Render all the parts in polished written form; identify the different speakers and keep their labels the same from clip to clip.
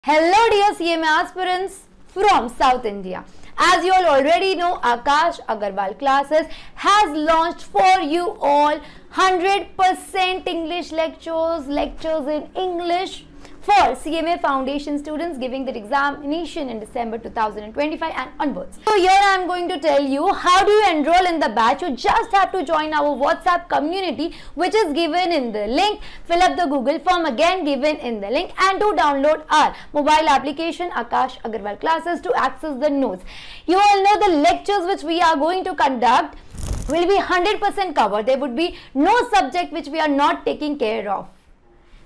Speaker 1: Hello dear CMA aspirants from South India. As you all already know, Akash Agarwal Classes has launched for you all 100% English lectures in English for CMA Foundation students giving their examination in December 2025 and onwards. So here I am going to tell you how do you enroll in the batch. You just have to join our WhatsApp community, which is given in the link. Fill up the Google form again given in the link, and to download our mobile application Akash Agarwal Classes to access the notes. You all know the lectures which we are going to conduct will be 100% covered. There would be no subject which we are not taking care of.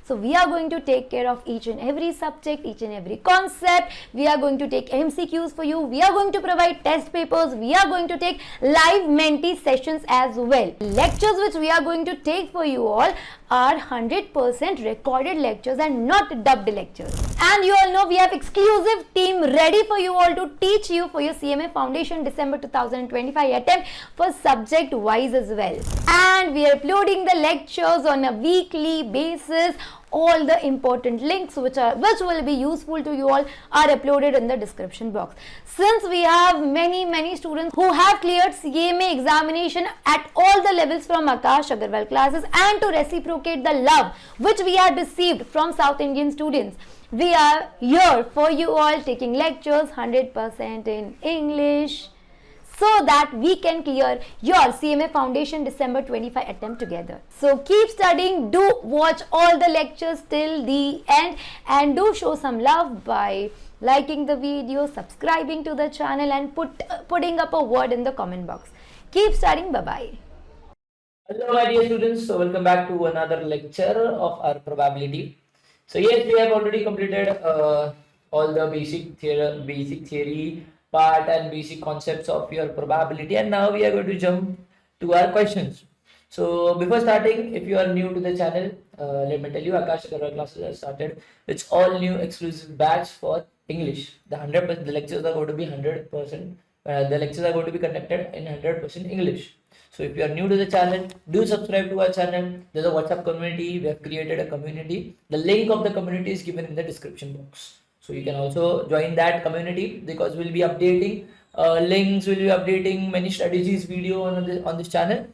Speaker 1: So we are going to take care of each and every subject, each and every concept. We are going to take MCQs for you. We are going to provide test papers. We are going to take live mentee sessions as well. Lectures which we are going to take for you all are 100% recorded lectures and not dubbed lectures. And you all know we have exclusive team ready for you all to teach you for your CMA Foundation December 2025 attempt for subject wise as well. And we are uploading the lectures on a weekly basis. All the important links which will be useful to you all are uploaded in the description box. Since we have many students who have cleared CMA examination at all the levels from Akash Agarwal Classes, and to reciprocate the love which we have received from South Indian students, we are here for you all taking lectures 100% in English, so that we can clear your CMA Foundation December 25 attempt together. So keep studying, do watch all the lectures till the end, and do show some love by liking the video, subscribing to the channel, and putting up a word in the comment box. Keep studying. Bye-bye.
Speaker 2: Hello my dear students, so welcome back to another lecture of our probability. So yes, we have already completed all the basic theory part and basic concepts of your probability, and now we are going to jump to our questions. So before starting, if you are new to the channel, let me tell you, Akash Agarwal Classes has started. It's all new exclusive batch for English. The lectures are going to be 100%. The lectures are going to be conducted in 100% English. So if you are new to the channel, do subscribe to our channel. There's a WhatsApp community. We have created a community. The link of the community is given in the description box. So you can also join that community, because we'll be updating links, we'll be updating many strategies video on this channel,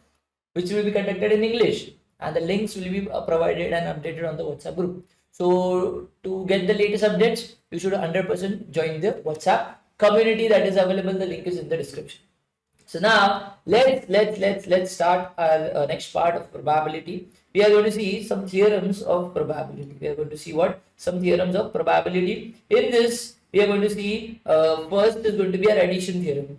Speaker 2: which will be conducted in English, and the links will be provided and updated on the WhatsApp group. So to get the latest updates, you should 100% join the WhatsApp community that is available. The link is in the description. So now let's start our next part of probability. We are going to see some theorems of probability. We are going to see some theorems of probability. In this, we are going to see first is going to be our addition theorem.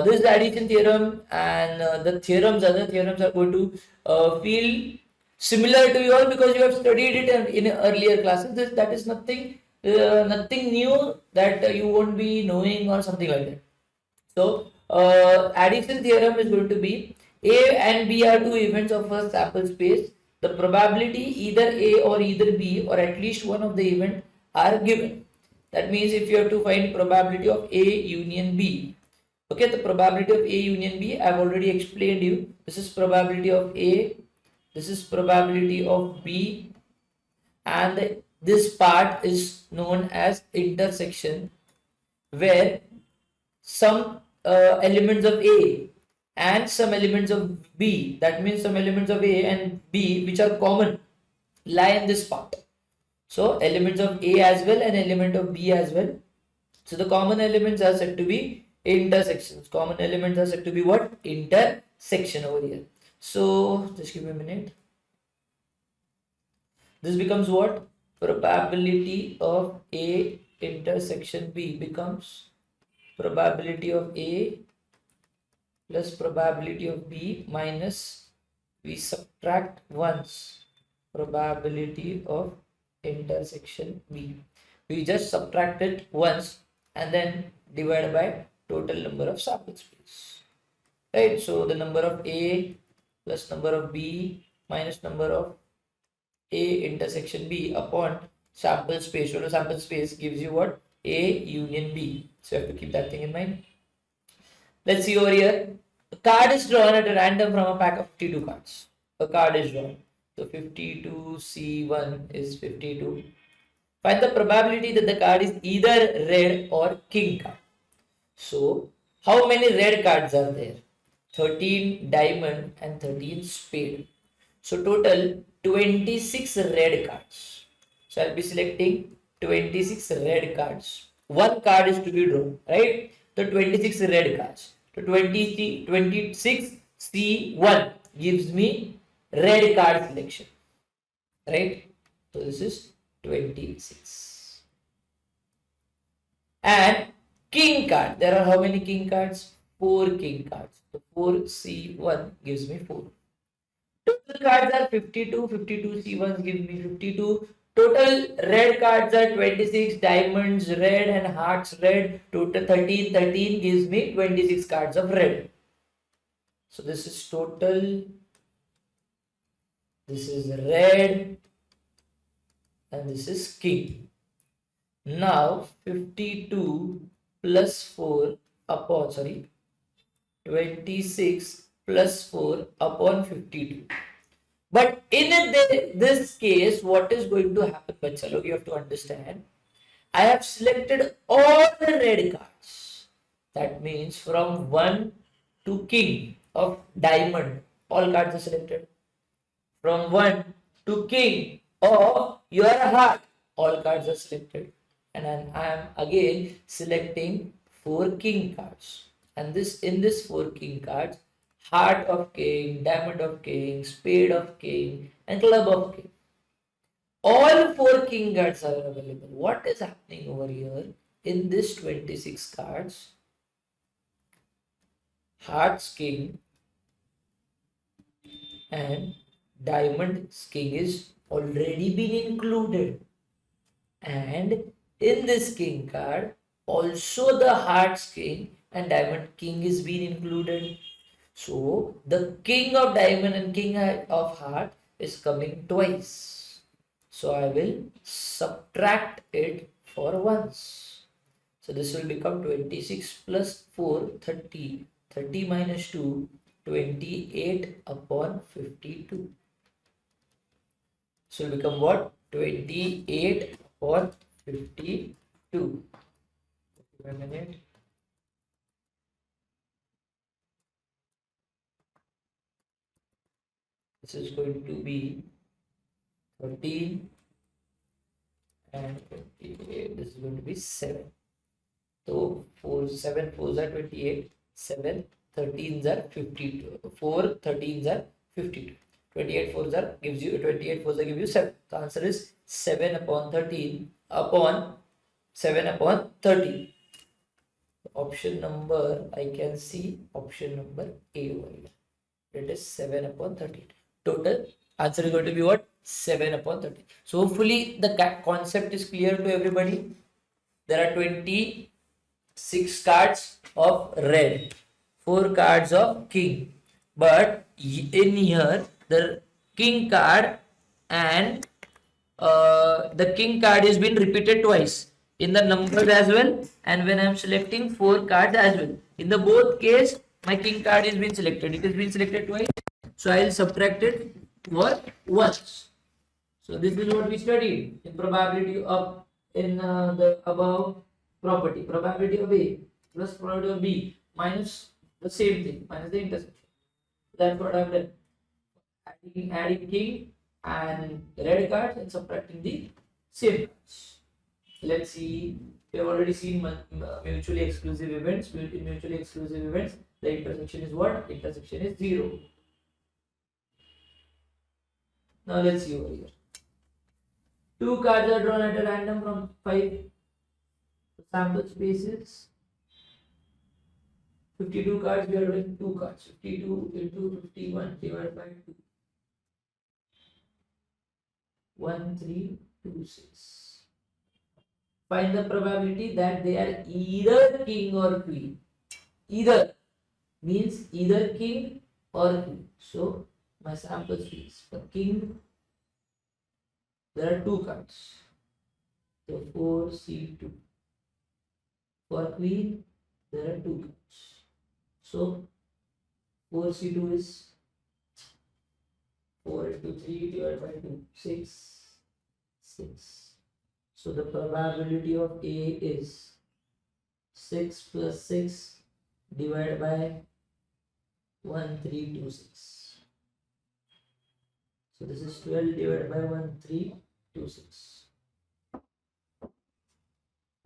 Speaker 2: This is the addition theorem, and the other theorems are going to feel similar to you all, because you have studied it in earlier classes. That is nothing new that you won't be knowing or something like that. So addition theorem is going to be A and B are two events of a sample space. The probability either A or either B, or at least one of the event, are given. That means if you have to find probability of A union B. Okay, the probability of A union B, I have already explained you. This is probability of A, this is probability of B, and this part is known as intersection, where some elements of A and some elements of B, that means some elements of A and B which are common, lie in this part. So elements of A as well and element of B as well. So the common elements are said to be intersections. Common elements are said to be what? Intersection over here. So just give me a minute. This becomes what? Probability of A intersection B becomes probability of A plus probability of B minus, we subtract once, probability of intersection B. We just subtract it once and then divide by total number of sample space. Right? So the number of A plus number of B minus number of A intersection B upon sample space. Total sample space gives you what? A union B. So you have to keep that thing in mind. Let's see over here. A card is drawn at a random from a pack of 52 cards. A card is drawn. So 52C1 is 52. Find the probability that the card is either red or king card. So, how many red cards are there? 13 diamond and 13 spade. So, total 26 red cards. So, I'll be selecting 26 red cards. One card is to be drawn, right? So, 26 red cards. So, 26 C1 gives me red card selection, right? So, this is 26. And king card. There are how many king cards? 4 king cards. So 4C1 gives me 4. Total cards are 52. 52C1 gives me 52. Total red cards are 26. Diamonds red and hearts red. Total 13. 13 gives me 26 cards of red. So this is total. This is red. And this is king. Now 52 plus 4 upon 26 plus 4 upon 52. But in this case, what is going to happen, bacha log, you have to understand. I have selected all the red cards. That means from 1 to king of diamond, all cards are selected. From 1 to king of your heart, all cards are selected. And then I am again selecting 4 king cards. And in this 4 king cards, heart of king, diamond of king, spade of king, and club of king. All 4 king cards are available. What is happening over here in this 26 cards? Hearts king and diamond king is already been included. And in this king card, also the hearts king and diamond king is being included. So the king of diamond and king of heart is coming twice. So I will subtract it for once. So this will become 26 plus 4, 30. 30 minus 2, 28 upon 52. So it will become what? 28 upon 52. Wait a minute. This is going to be 13 and 28. This is going to be 7. So 7 4s are 28, 7 13s are 52, 4 13s are 52. 28 4s are gives you 28 4s are give you 7. The answer is 7 upon 13 upon 7 upon 13. Option number, I can see option number A over here. It is 7 upon 13. Total answer is going to be what? 7 upon 13. So hopefully the concept is clear to everybody. There are 26 cards of red, 4 cards of king. But in here, the king card and the king card is been repeated twice in the numbers as well, and when I am selecting 4 cards as well. In the both case, my king card is been selected. It has been selected twice, so I will subtract it for once. So this is what we studied in probability of in the above property. Probability of A plus probability of B minus the same thing, minus the intersection. That's what I've done. Adding king and red cards and subtracting the same cards. Let's see. We have already seen mutually exclusive events. In mutually exclusive events, the intersection is what? Intersection is 0. Now let's see over here. 2 cards are drawn at a random from 5 sample spaces. 52 cards, we are drawing 2 cards. 52 into 51 divided by 2. 1, 3, 2, 6. Find the probability that they are either king or queen. Either means either king or queen. So my sample space for king, there are 2 cards. So 4C2. For queen, there are 2 cards. So 4C2 is 4 into 3 divided by 2, 6, 6. So the probability of A is 6 plus 6 divided by 1326. So this is 12 divided by 1326.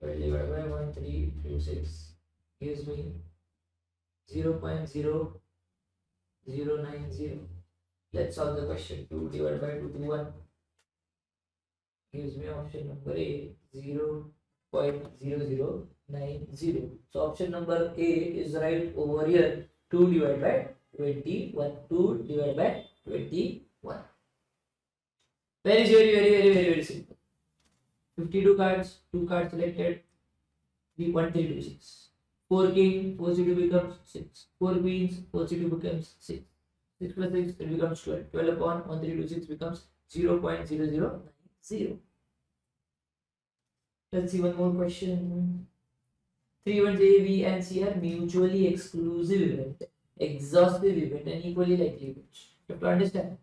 Speaker 2: 12 divided by 1326 gives me 0.0090. Let's solve the question. 2 divided by 221 gives me option number A, 0.0090. So option number A is right over here. 2 divided by 21. 2 divided by 21. Very simple. 52 cards, 2 cards selected, 1326. 4 king, 4 c2 becomes 6. 4 queens, 4 c2 becomes 6. 6 plus 6, it becomes 12. 12 upon 1326 becomes 0.0090. Let's see one more question. 3 events A, B, and C are mutually exclusive event, exhaustive event, and equally likely events. You have to understand.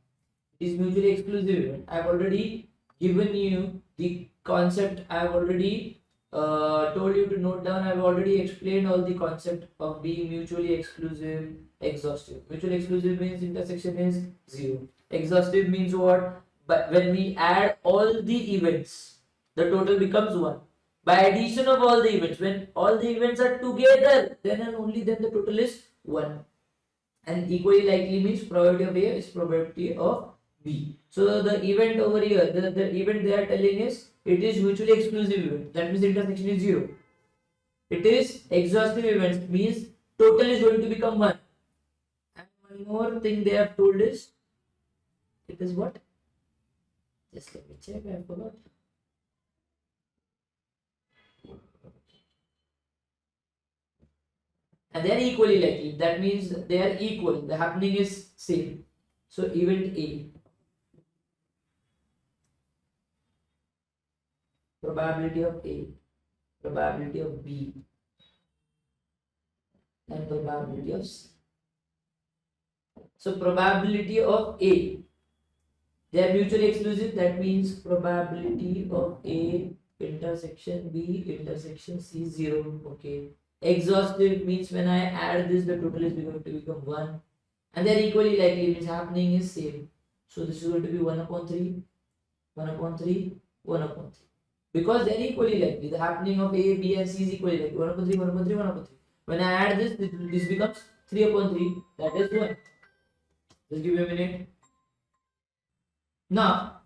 Speaker 2: It is mutually exclusive event. I have already given you the concept. I have already told you to note down. I have already explained all the concept of being mutually exclusive, exhaustive. Mutually exclusive means intersection is 0. Exhaustive means what? But when we add all the events, the total becomes 1. By addition of all the events, when all the events are together, then and only then the total is 1. And equally likely means probability of A is probability of B. So the event over here, the event they are telling is it is mutually exclusive event. That means the intersection is 0. It is exhaustive event means total is going to become 1. And one more thing they have told is it is what? Just let me check, I forgot. And they are equally likely. That means they are equal. The happening is same. So event A, probability of A, probability of B, and probability of C. So probability of A, they are mutually exclusive. That means probability of A intersection B intersection C 0. Okay. Exhaustive means when I add this, the total is going to become 1. And they are equally likely means happening is same. So this is going to be 1 upon 3, 1 upon 3, 1 upon 3. Because they are equally likely. The happening of A, B, and C is equally likely. 1 upon 3, 1 upon 3, 1 upon 3. When I add this, this becomes 3 upon 3. That is 1. Just give me a minute. Now,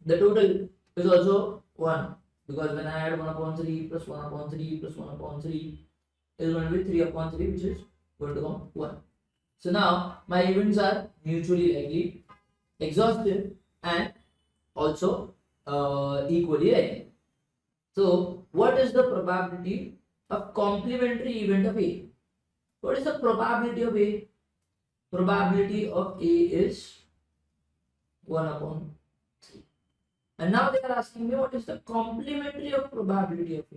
Speaker 2: the total is also 1. Because when I add 1 upon 3 plus 1 upon 3 plus 1 upon 3 is going to be 3 upon 3, which is going to come 1. So now my events are mutually likely, exhaustive, and also equally likely. So what is the probability of complementary event of A? What is the probability of A? Probability of A is 1 upon 3. And now they are asking me what is the complementary of probability of A.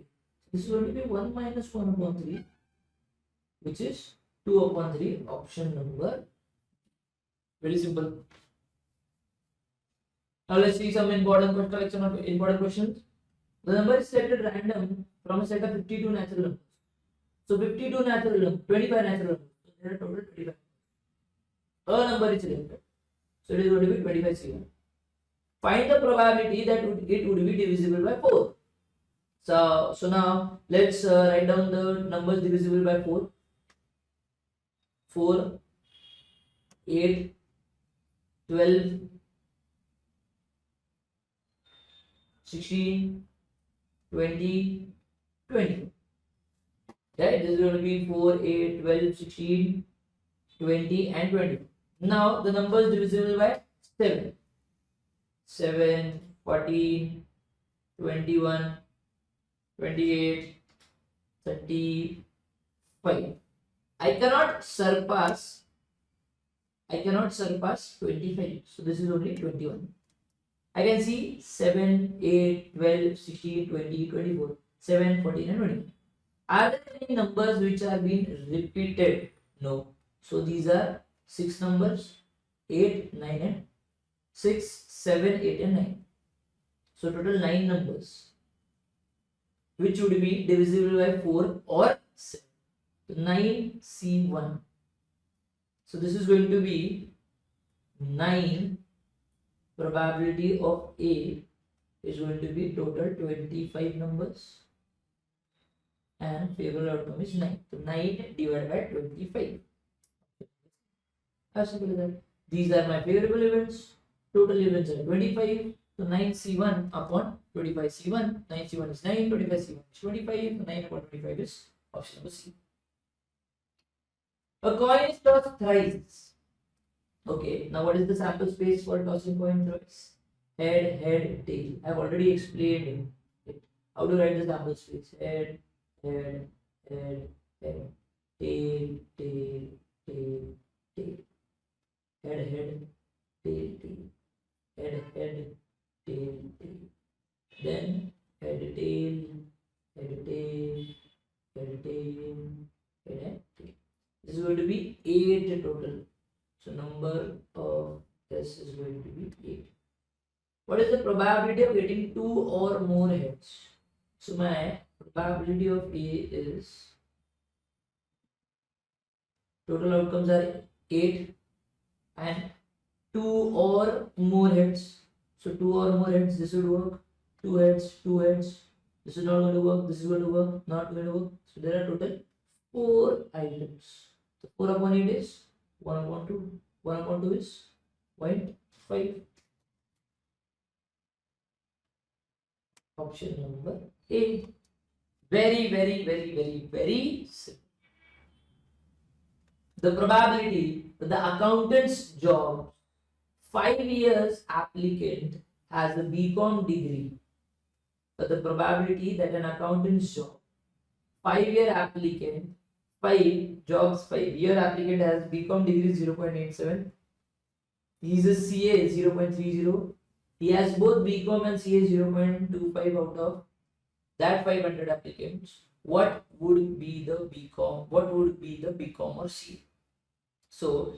Speaker 2: This is going to be 1 minus 1 upon 3, which is 2 upon 3, option number. Very simple. Now let's see some important collection of important questions. The number is selected random from a set of 52 natural numbers. So 52 natural numbers, 25 natural numbers. So there are total 25. A number is selected. So it is going to be 25 C1. Find the probability that it would be divisible by 4. So now let's write down the numbers divisible by 4. 4, 8, 12, 16, 20, 20. Right? This is going to be 4, 8, 12, 16, 20, and 20. Now the numbers divisible by 7. 7, 14, 21, 28, 35. I cannot surpass 25. So this is only 21. I can see 7, 8, 12, 16, 20, 24, 7, 14, and 20. Are there any numbers which are being repeated? No. So these are 6 numbers, 8, 9, and 6, 7, 8, and 9. So total 9 numbers. which would be divisible by 4 or 7. So 9C1. So this is going to be 9 probability of A is going to be total 25 numbers and favorable outcome is 9. So 9 divided by 25. As simple as that. These are my favorable events. Total events are 25. So 9C1 upon 25C1. 9C1 is 9, 25C1 is 25. So 9 upon 25 is option number C. A coin is tossed thrice. Okay, now what is the sample space for tossing coin thrice? Head, head, tail. I have already explained it. How to write the sample space? Head, head, head, head, tail, tail, tail, tail. Head, head, tail, tail. Head, head, tail, tail. Then head, tail, head, tail, head, tail, head, tail. This is going to be 8 total. So number of this is going to be 8. What is the probability of getting 2 or more heads? So my probability of A is, total outcomes are 8 and 2 or more heads. So 2 or more heads, this would work. 2 heads, 2 heads. This is not going to work, this is going to work, not going to work. So there are total 4 items. So 4 upon 8 is 1 upon 2. 1 upon 2 is 0.5. Option number A. Very, very, very, very, very simple. The probability that the accountant's job, 5 years applicant has a BCom degree. But the probability that an accountant's job, 5-year applicant, 5-year applicant has BCom degree 0.87. He is a CA 0.30. He has both BCom and CA 0.25 out of that 500 applicants. What would be the BCom? What would be the BCom or CA? So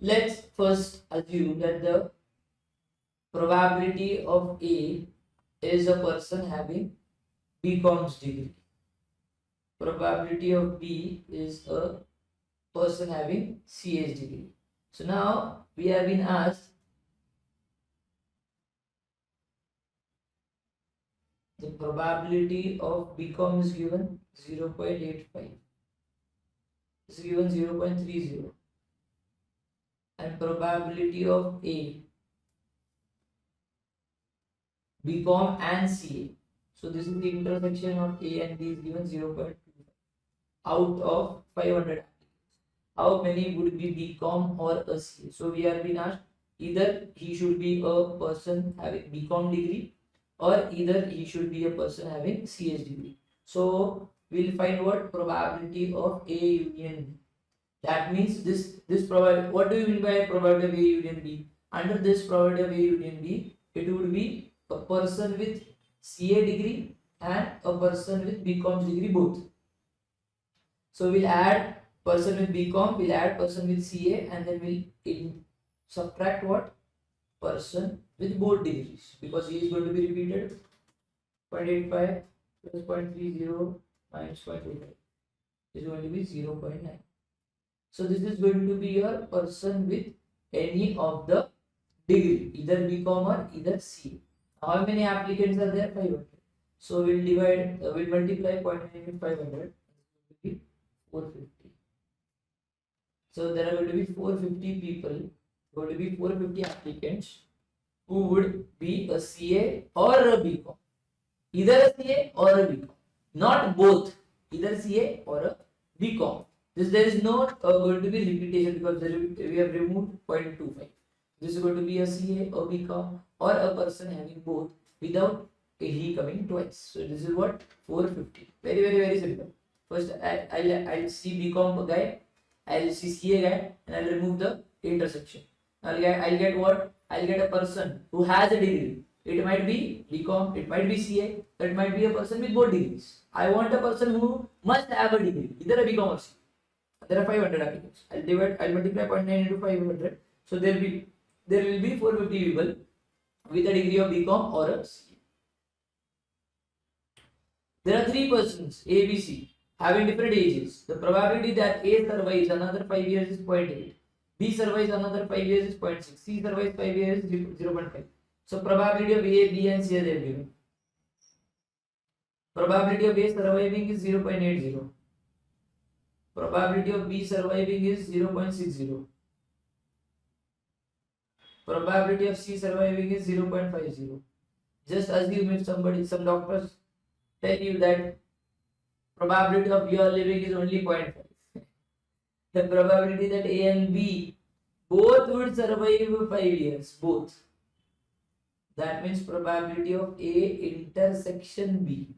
Speaker 2: let's first assume that the probability of A is a person having BCom's degree. Probability of B is a person having CA's degree. So now we have been asked the probability of BCom is given 0.85. Is given 0.30. And probability of A, BCom and CA. So this is the intersection of A and B is given 0.25 out of 500. How many would be BCom or a CA? So we have been asked either he should be a person having BCom degree or either he should be a person having CS degree. So we'll find what probability of A union B. That means this probability. What do you mean by probability of A union B? Under this probability of A union B, it would be a person with CA degree and a person with BCom degree both. So we'll add person with BCom, we'll add person with CA, and then we'll subtract what? Person with both degrees, because he is going to be repeated. 0.85 plus 0.30 minus 0.85 is going to be 0.9. So this is going to be your person with any of the degree, either BCom or either CA. How many applicants are there? 500. So we'll multiply 0.9 with 500. It will be 450. So there are going to be 450 people, going to be 450 applicants who would be a CA or a BCom. Either a CA or a BCom. Not both. Either CA or a BCom. There is no going to be repetition because we have removed 0.25. This is going to be a CA or BCom or a person having both without he coming twice. So this is what 450. Very, very, very simple. First I'll see BCom guy, I'll see CA guy, and I'll remove the intersection. I'll get what? I'll get a person who has a degree. It might be BCom, it might be CA, it might be a person with both degrees. I want a person who must have a degree, either a BCom or CA. There are 500 applicants. I'll multiply 0.9 into 500. So there will be 450 people with a degree of BCom or a CA. There are three persons, A, B, C, having different ages. The probability that A survives another 5 years is 0.8. B survives another 5 years is 0.6. C survives 5 years is 0.5. So probability of A, B and C are there given. Probability of A surviving is 0.80. Probability of B surviving is 0.60. Probability of C surviving is 0.50. Just assume if some doctors tell you that probability of your living is only 0.5. The probability that A and B both would survive 5 years, both. That means probability of A intersection B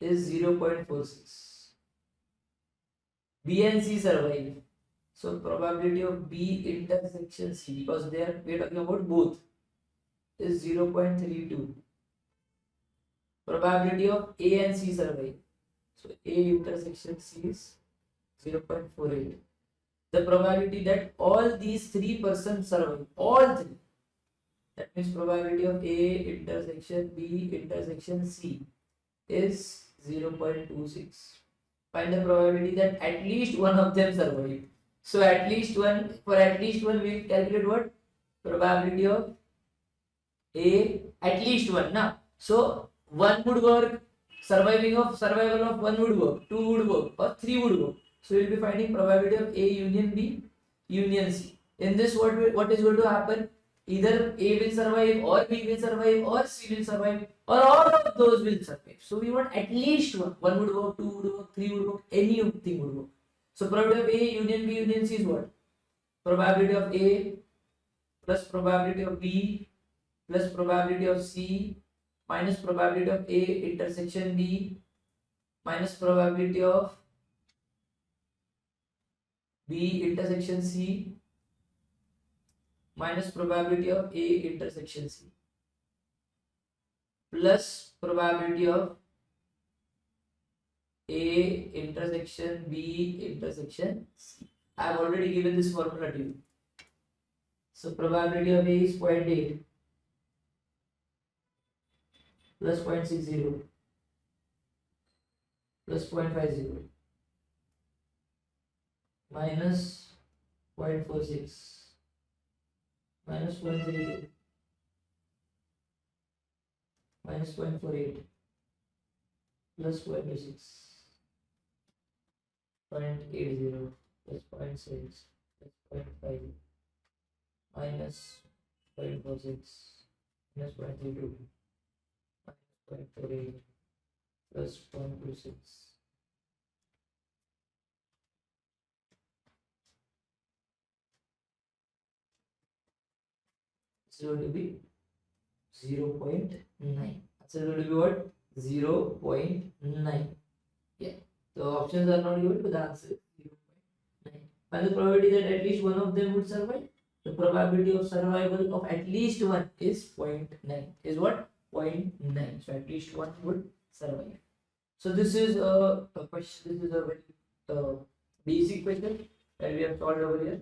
Speaker 2: is 0.46. B and C survive. So probability of B intersection C, because there we are talking about both, is 0.32. Probability of A and C survive. So A intersection C is 0.48. The probability that all these three persons survive, all three, that means probability of A intersection B intersection C is 0.26. Find the probability that at least one of them survive. So at least one, for at least one we will calculate what? Probability of A, at least one. Now, so one would work, survival of one would work, two would work, or three would work. So we will be finding probability of A union B union C. In this, what is going to happen? Either A will survive, or B will survive, or C will survive, or all of those will survive. So we want at least one. One would work, two would work, three would work, anything would work. So probability of A union B union C is what? Probability of A plus probability of B plus probability of C minus probability of A intersection B minus probability of B intersection C minus probability of A intersection C plus probability of A intersection B intersection C. I have already given this formula to you. So probability of A is 0.8 plus 0.60 plus 0.50 minus 0.46 minus 0.32 minus 0.48 plus 0.26 0.80 plus 0.6 plus 0.5 minus 0.46 minus 0.32 minus 0.48 plus 0.26. It's going to be 0.9. So it's going to be what? 0.9. Yeah. The options are not given, but the answer is 0.9. And the probability that at least one of them would survive, the probability of survival of at least one is 0.9. Is what? 0.9. So at least one would survive. So this is a question. This is a very basic question that we have solved over here.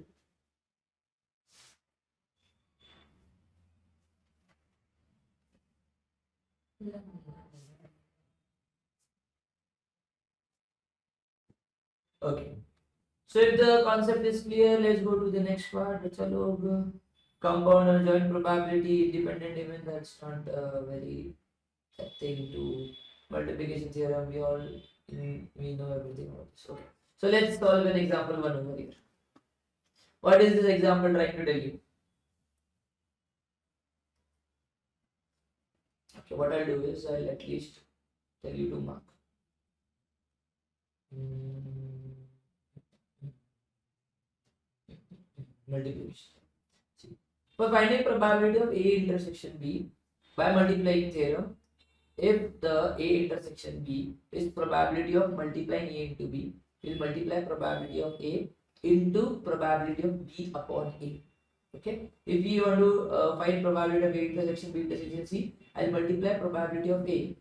Speaker 2: Okay. So if the concept is clear, let's go to the next part. Chalo, compound or joint probability independent event, that's not very thing to multiplication theorem. We know everything about this. Okay. So let's solve an example one over here. What is this example trying to tell you? Okay, what I'll do is I'll at least tell you to mark. Multiplication. See, for finding probability of A intersection B by multiplying theorem, if the A intersection B is probability of multiplying A into B, we'll multiply probability of A into probability of B upon A. Okay. If we want to find probability of A intersection B intersection C, I'll multiply probability of A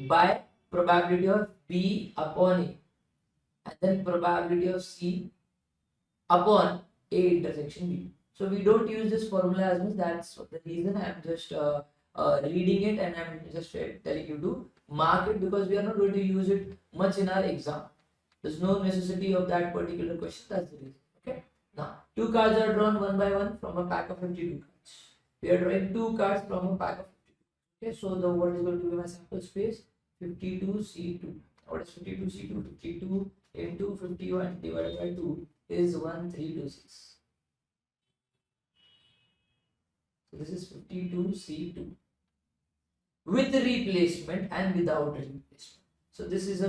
Speaker 2: by probability of B upon A, and then probability of C upon A intersection B. So we don't use this formula as much. That's the reason I'm just reading it, and I'm just telling you to mark it, because we are not going to use it much in our exam. There's no necessity of that particular question. That's the reason. Okay. Now, two cards are drawn one by one from a pack of 52 cards. We are drawing two cards from a pack of 52. Okay. So the what is going to be my sample space? 52C2. What is 52C2? 52 into 51 divided by 2 is 1326. So this is 52C2 with replacement and without replacement. So this is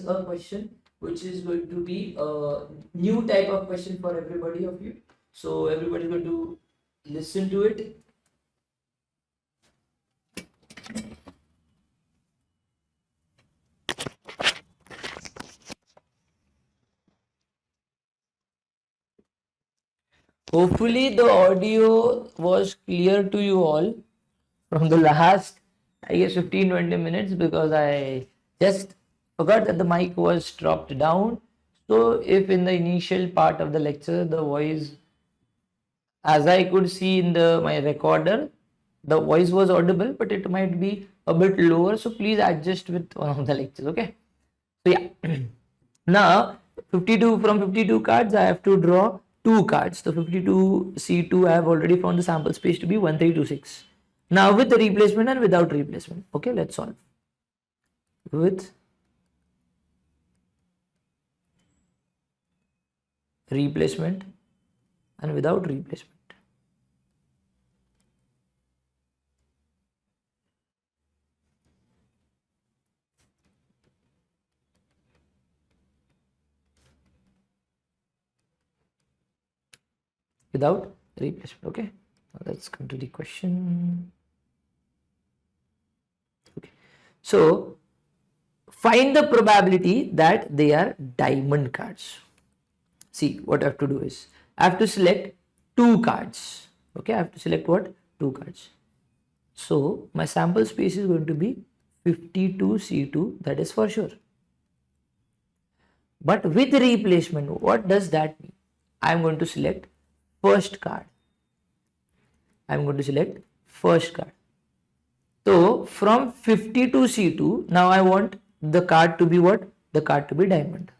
Speaker 2: a question which is going to be a new type of question for everybody of you. So everybody is going to listen to it. Hopefully the audio was clear to you all from the last, I guess, 15-20 minutes, because I just forgot that the mic was dropped down. So if in the initial part of the lecture the voice, as I could see in my recorder, the voice was audible, but it might be a bit lower, so please adjust with one of the lectures. Okay, so yeah. Now 52, from 52 cards I have to draw two cards. So 52C2 I have already found the sample space to be 1326. Now with the replacement and without replacement. Okay, let's solve. With replacement and without replacement. Without replacement. Okay, now let's come to the question. Okay, so find the probability that they are diamond cards. See, what I have to do is I have to select two cards. Okay, I have to select what? Two cards. So my sample space is going to be 52C2, that is for sure. But with replacement, what does that mean? I am going to select first card. I am going to select first card. So from 52C2, now I want the card to be what? The card to be diamond.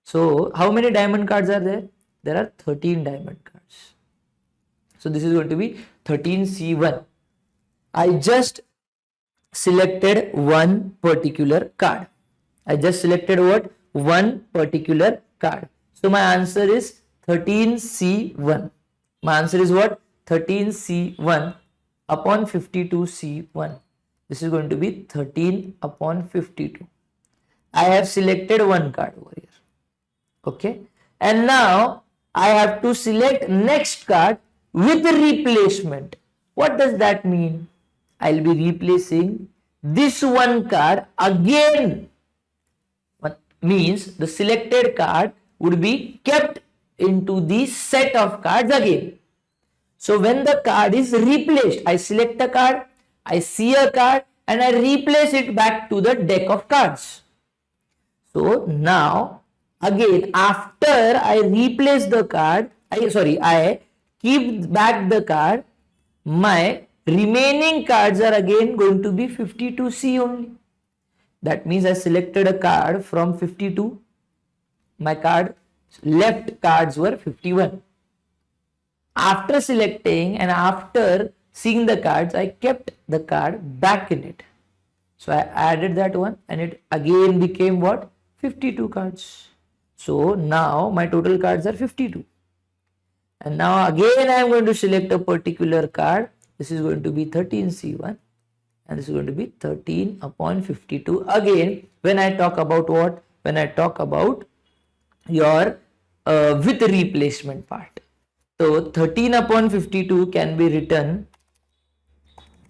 Speaker 2: So how many diamond cards are there? There are 13 diamond cards. So this is going to be 13C1. I just selected one particular card. I just selected what? One particular card. So my answer is 13C1. My answer is what? 13C1 upon 52C1. This is going to be 13 upon 52. I have selected one card over here. Okay. And now I have to select next card with replacement. What does that mean? I'll be replacing this one card again. What means the selected card would be kept into the set of cards again. So when the card is replaced, I select a card, I see a card, and I replace it back to the deck of cards. So now again, after I replace the card, I keep back the card, my remaining cards are again going to be 52C only. That means I selected a card from 52. My card left cards were 51. After selecting and after seeing the cards, I kept the card back in it. So I added that one and it again became what? 52 cards. So now my total cards are 52. And now again I am going to select a particular card. This is going to be 13C1 and this is going to be 13 upon 52. Again, when I talk about what? When I talk about your with replacement part. So 13 upon 52 can be written,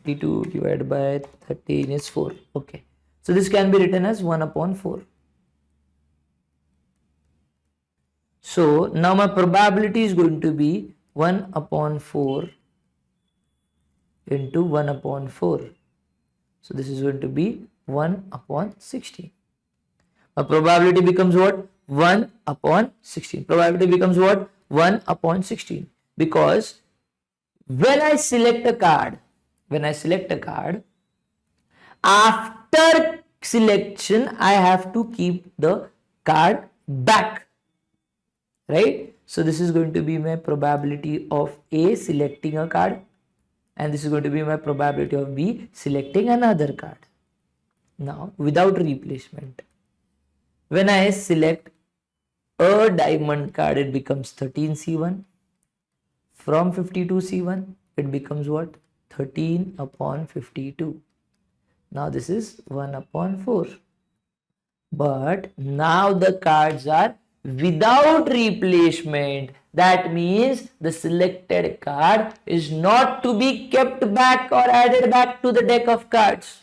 Speaker 2: 52 divided by 13 is 4. Okay. So this can be written as 1 upon 4. So now my probability is going to be 1 upon 4 into 1 upon 4. So this is going to be 1 upon 16. My probability becomes what? 1 upon 16. Probability becomes what? 1 upon 16. Because when I select a card when I select a card, after selection, I have to keep the card back, right? So this is going to be my probability of A selecting a card, and this is going to be my probability of B selecting another card. Now, without replacement, when I select a diamond card, it becomes 13C1. From 52C1, it becomes what? 13 upon 52. Now this is 1 upon 4. But now the cards are without replacement. That means the selected card is not to be kept back or added back to the deck of cards.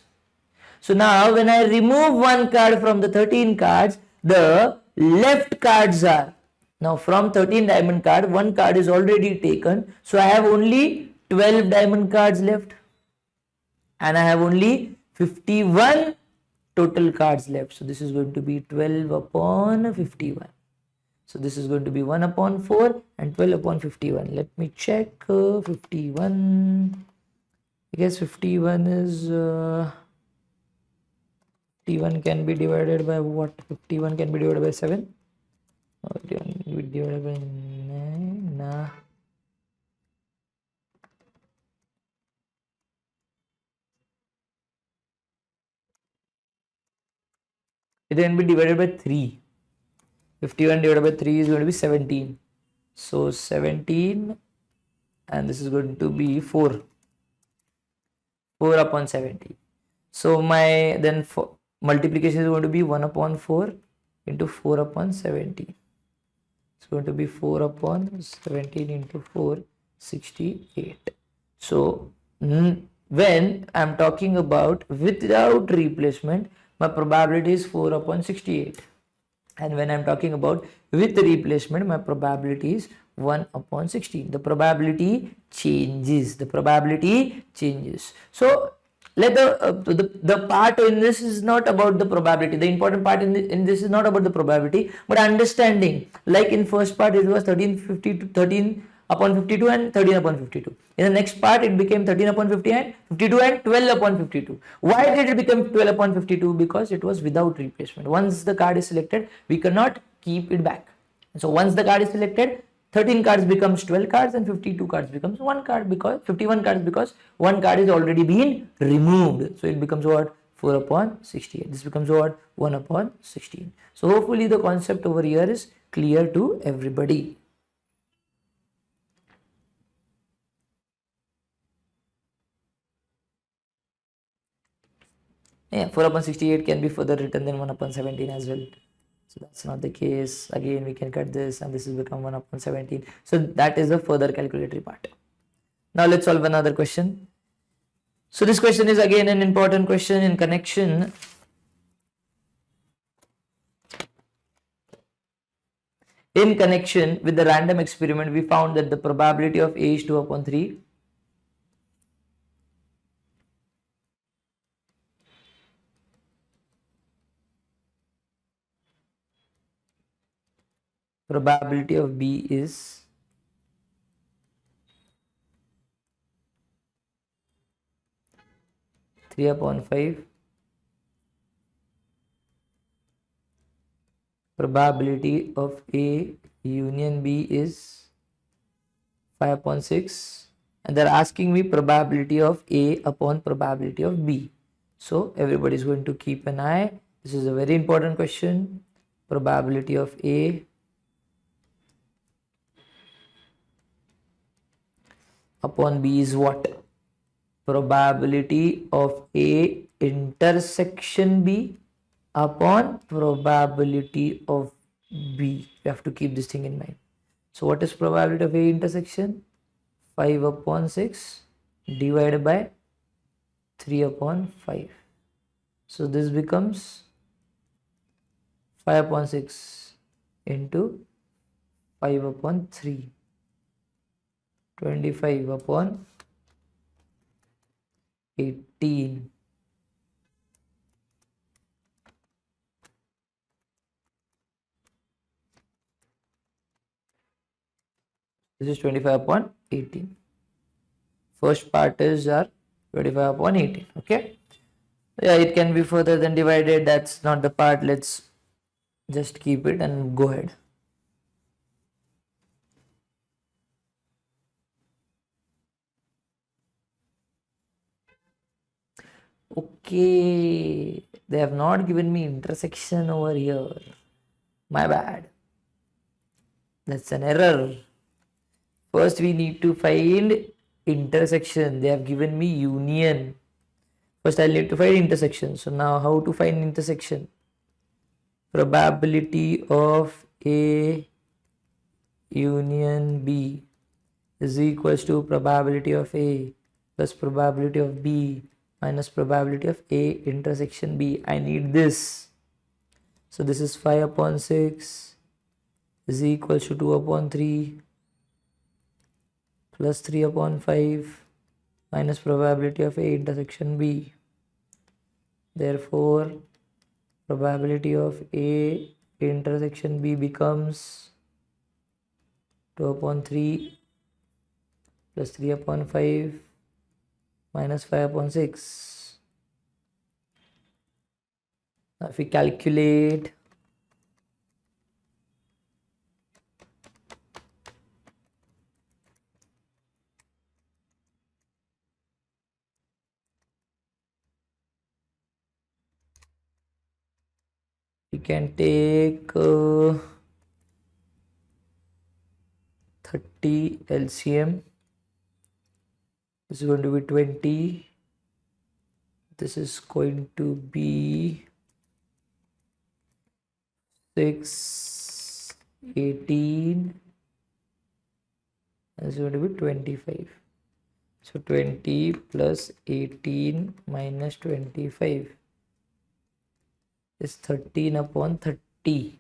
Speaker 2: So now when I remove one card from the 13 cards, the left cards are, now from 13 diamond card, one card is already taken. So I have only 12 diamond cards left. And I have only 51 total cards left. So this is going to be 12 upon 51. So this is going to be 1 upon 4 and 12 upon 51. Let me check 51. I guess 51 is 51 can be divided by what? 51 can be divided by 7. Or can be divided by 9. Nah. It can be divided by 3. 51 divided by 3 is going to be 17. So 17, and this is going to be 4. 4 upon 17. So my then multiplication is going to be 1 upon 4 into 4 upon 17. It's going to be 4 upon 17 into 4, 68. So when I'm talking about without replacement, my probability is 4 upon 68. And when I'm talking about with replacement, my probability is 1 upon 16. The probability changes. The probability changes. So let the part in this is not about the probability. The important part in this is not about the probability, but understanding. Like in first part, it was 13 upon 52 and 13 upon 52. In the next part, it became 13 upon 50 and 52 and 12 upon 52. Why did it become 12 upon 52? Because it was without replacement. Once the card is selected, we cannot keep it back. So once the card is selected, 13 cards becomes 12 cards and 52 cards becomes 1 card, because 51 cards, because 1 card is already been removed. So it becomes what? 4 upon 68. This becomes what? 1 upon 16. So hopefully the concept over here is clear to everybody. Yeah, 4 upon 68 can be further written than 1 upon 17 as well. So that's not the case. Again, we can cut this and this will become 1 upon 17. So that is the further calculatory part. Now let's solve another question. So this question is again an important question in connection. In connection with the random experiment, we found that the probability of A is 2 upon 3. Probability of B is 3 upon 5. Probability of A union B is 5 upon 6. And they're asking me probability of A upon probability of B. So everybody is going to keep an eye. This is a very important question. Probability of A upon B is what? Probability of A intersection B upon probability of B. You have to keep this thing in mind. So what is probability of A intersection? 5 upon 6 divided by 3 upon 5. So this becomes 5 upon 6 into 5 upon 3. 25 upon 18. This is 25 upon 18. First part is our 25 upon 18. Okay. Yeah, it can be further than divided. That's not the part. Let's just keep it and go ahead. Okay, they have not given me intersection over here. My bad. That's an error. First, we need to find intersection. They have given me union. First, I'll need to find intersection. So now, how to find intersection? Probability of A union B is equals to probability of A plus probability of B minus probability of A intersection B. I need this. So this is 5 upon 6 is equals to 2 upon 3 plus 3 upon 5 minus probability of A intersection B. Therefore, probability of A intersection B becomes 2 upon 3 plus 3 upon 5 minus 5 upon 6. Now if we calculate, we can take 30 LCM. This is going to be 20. This is going to be 6, 18. This is going to be 25. So 20 plus 18 minus 25 is 13 upon 30.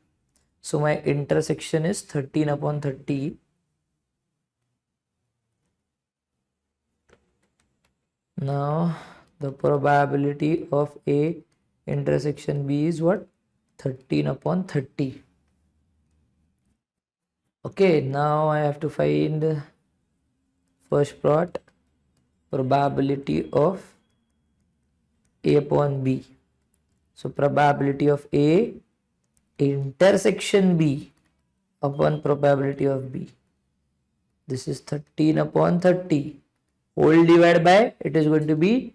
Speaker 2: So my intersection is 13 upon 30. Now the probability of A intersection B is what? 13 upon 30. Okay, now I have to find first part, probability of A upon B. So probability of A intersection B upon probability of B. This is 13 upon 30. Whole divided by, it is going to be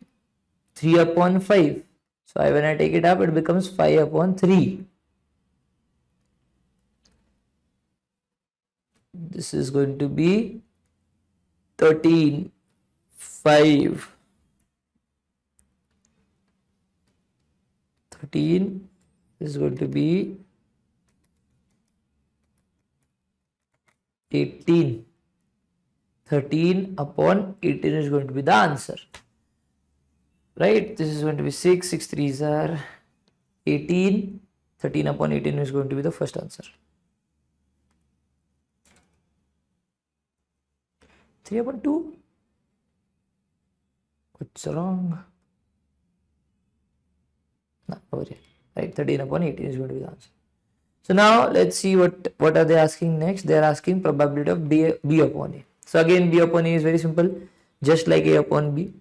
Speaker 2: 3 upon 5. So when I take it up, it becomes 5 upon 3. This is going to be 13, 5. 13 is going to be 18. 13 upon 18 is going to be the answer. Right? This is going to be 6. 6 3s are 18. 13 upon 18 is going to be the first answer. 3 upon 2? What's wrong? No, over here. Right? 13 upon 18 is going to be the answer. So now let's see what are they asking next. They are asking probability of B upon A. So again, B upon A is very simple, just like A upon B.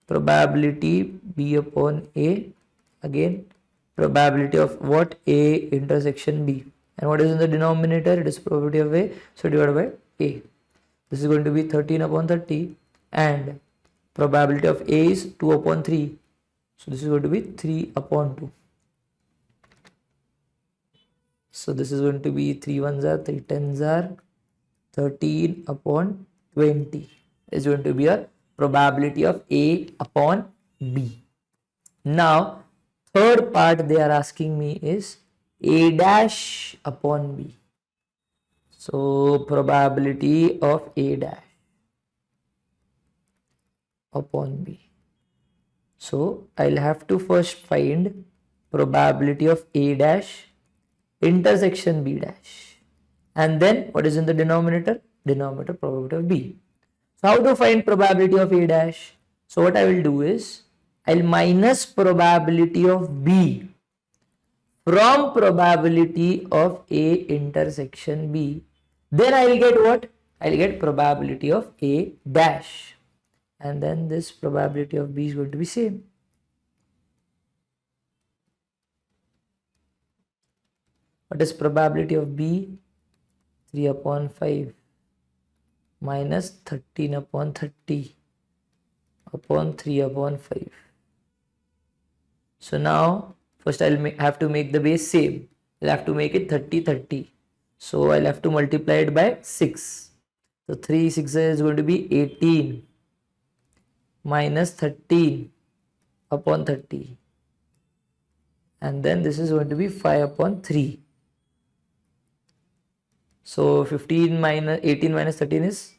Speaker 2: Probability B upon A, again probability of what? A intersection B. And what is in the denominator? It is probability of A, so divided by A. This is going to be 13 upon 30 and probability of A is 2 upon 3. So this is going to be 3 upon 2. So this is going to be 3 1s are, 3 10s are, 13 upon 20 is going to be a probability of A upon B. Now, third part they are asking me is A dash upon B. So, probability of A dash upon B. So, I'll have to first find probability of A dash intersection B dash. And then what is in the denominator? Denominator probability of B. So how to find probability of A dash? So what I will do is I'll minus probability of B from probability of A intersection B. Then I will get what? I will get probability of A dash. and then this probability of B is going to be same. What is probability of B? 3 upon 5 minus 13 upon 30 upon 3 upon 5. So now first I'll have to make the base same. I'll have to make it 30 30. So I'll have to multiply it by 6. So 3 6 is going to be 18 minus 13 upon 30, and then this is going to be 5 upon 3. So 15 minus 18 minus 13 is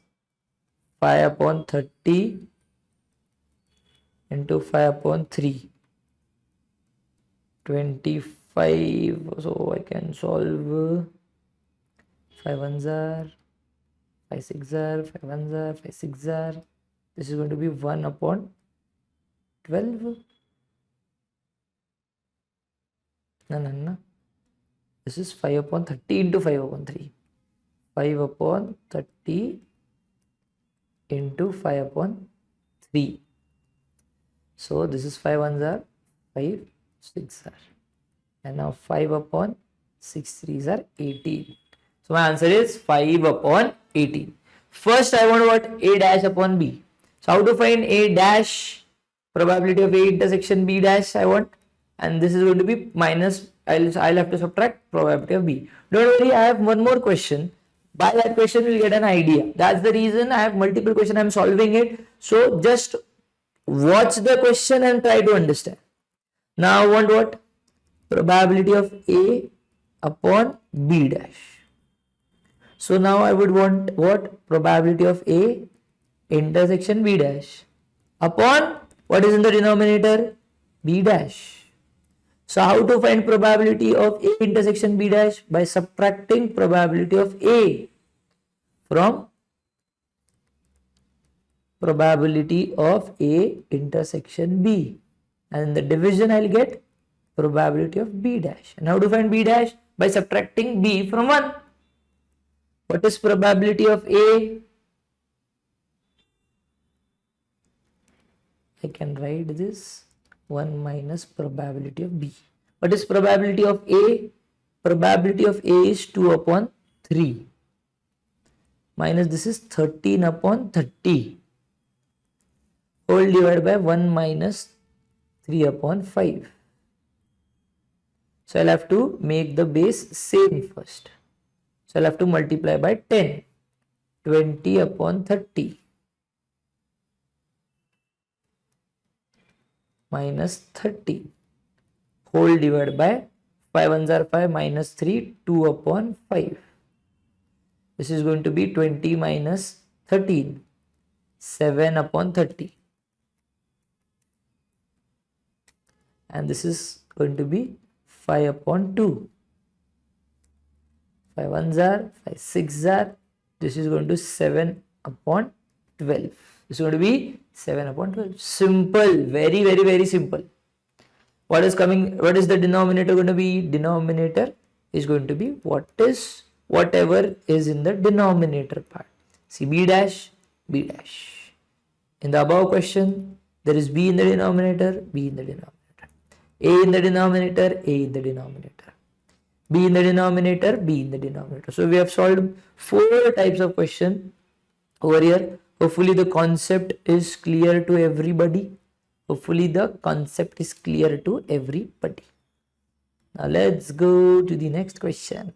Speaker 2: 5 upon 30 into 5 upon 3, 25. So I can solve 5 ones are 5 6 are 5 ones are 5 6 are. This is going to be 1 upon 12. No. This is 5 upon 30 into 5 upon 3. 5 upon 30 into 5 upon 3. So this is 5 ones are 5 6 are. And now 5 upon 6 threes are 18. So my answer is 5 upon 18. First I want what? A dash upon B. So how to find A dash? Probability of A intersection B dash I want. And this is going to be minus, I'll have to subtract probability of B. Don't worry, I have one more question. By that question we'll get an idea. That's the reason I have multiple questions, I'm solving it. So just watch the question and try to understand. Now I want what? Probability of A upon B dash. So now I would want what? Probability of A intersection B dash upon what is in the denominator? B dash. So how to find probability of A intersection B dash? By subtracting probability of A from probability of A intersection B, and in the division I'll get probability of B dash. And how to find B dash? By subtracting B from 1. What is probability of A? I can write this 1 minus probability of B. What is probability of A? Probability of A is 2 upon 3 minus this is 13 upon 30 whole divided by 1 minus 3 upon 5. So I'll have to make the base same first. So I'll have to multiply by 10. 20 upon 30 minus 30 whole divided by 5 ones are 5 minus 3, 2 upon 5. This is going to be 20 minus 13, 7 upon 30. And this is going to be 5 upon 2. 5 ones are 5 6 are. This is going to 7 upon 12. This is going to be 7 upon 12. Simple. Very, very, very simple. What is coming? What is the denominator going to be? Denominator is going to be whatever is in the denominator part. See, B dash, B dash. In the above question, there is B in the denominator, B in the denominator. A in the denominator, A in the denominator. B in the denominator, B in the denominator. So we have solved 4 types of question over here. Hopefully the concept is clear to everybody. Hopefully the concept is clear to everybody. Now let's go to the next question.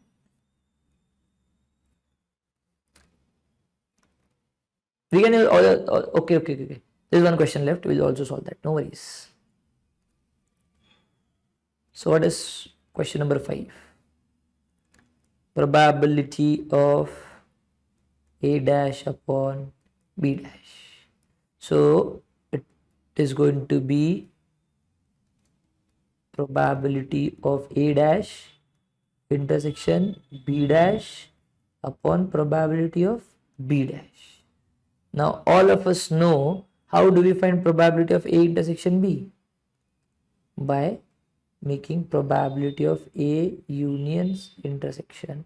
Speaker 2: We can okay. There's one question left. We'll also solve that. No worries. So what is question number 5? Probability of A dash upon B dash. So it is going to be probability of A dash intersection B dash upon probability of B dash. Now all of us know how do we find probability of A intersection B? By making probability of A unions intersection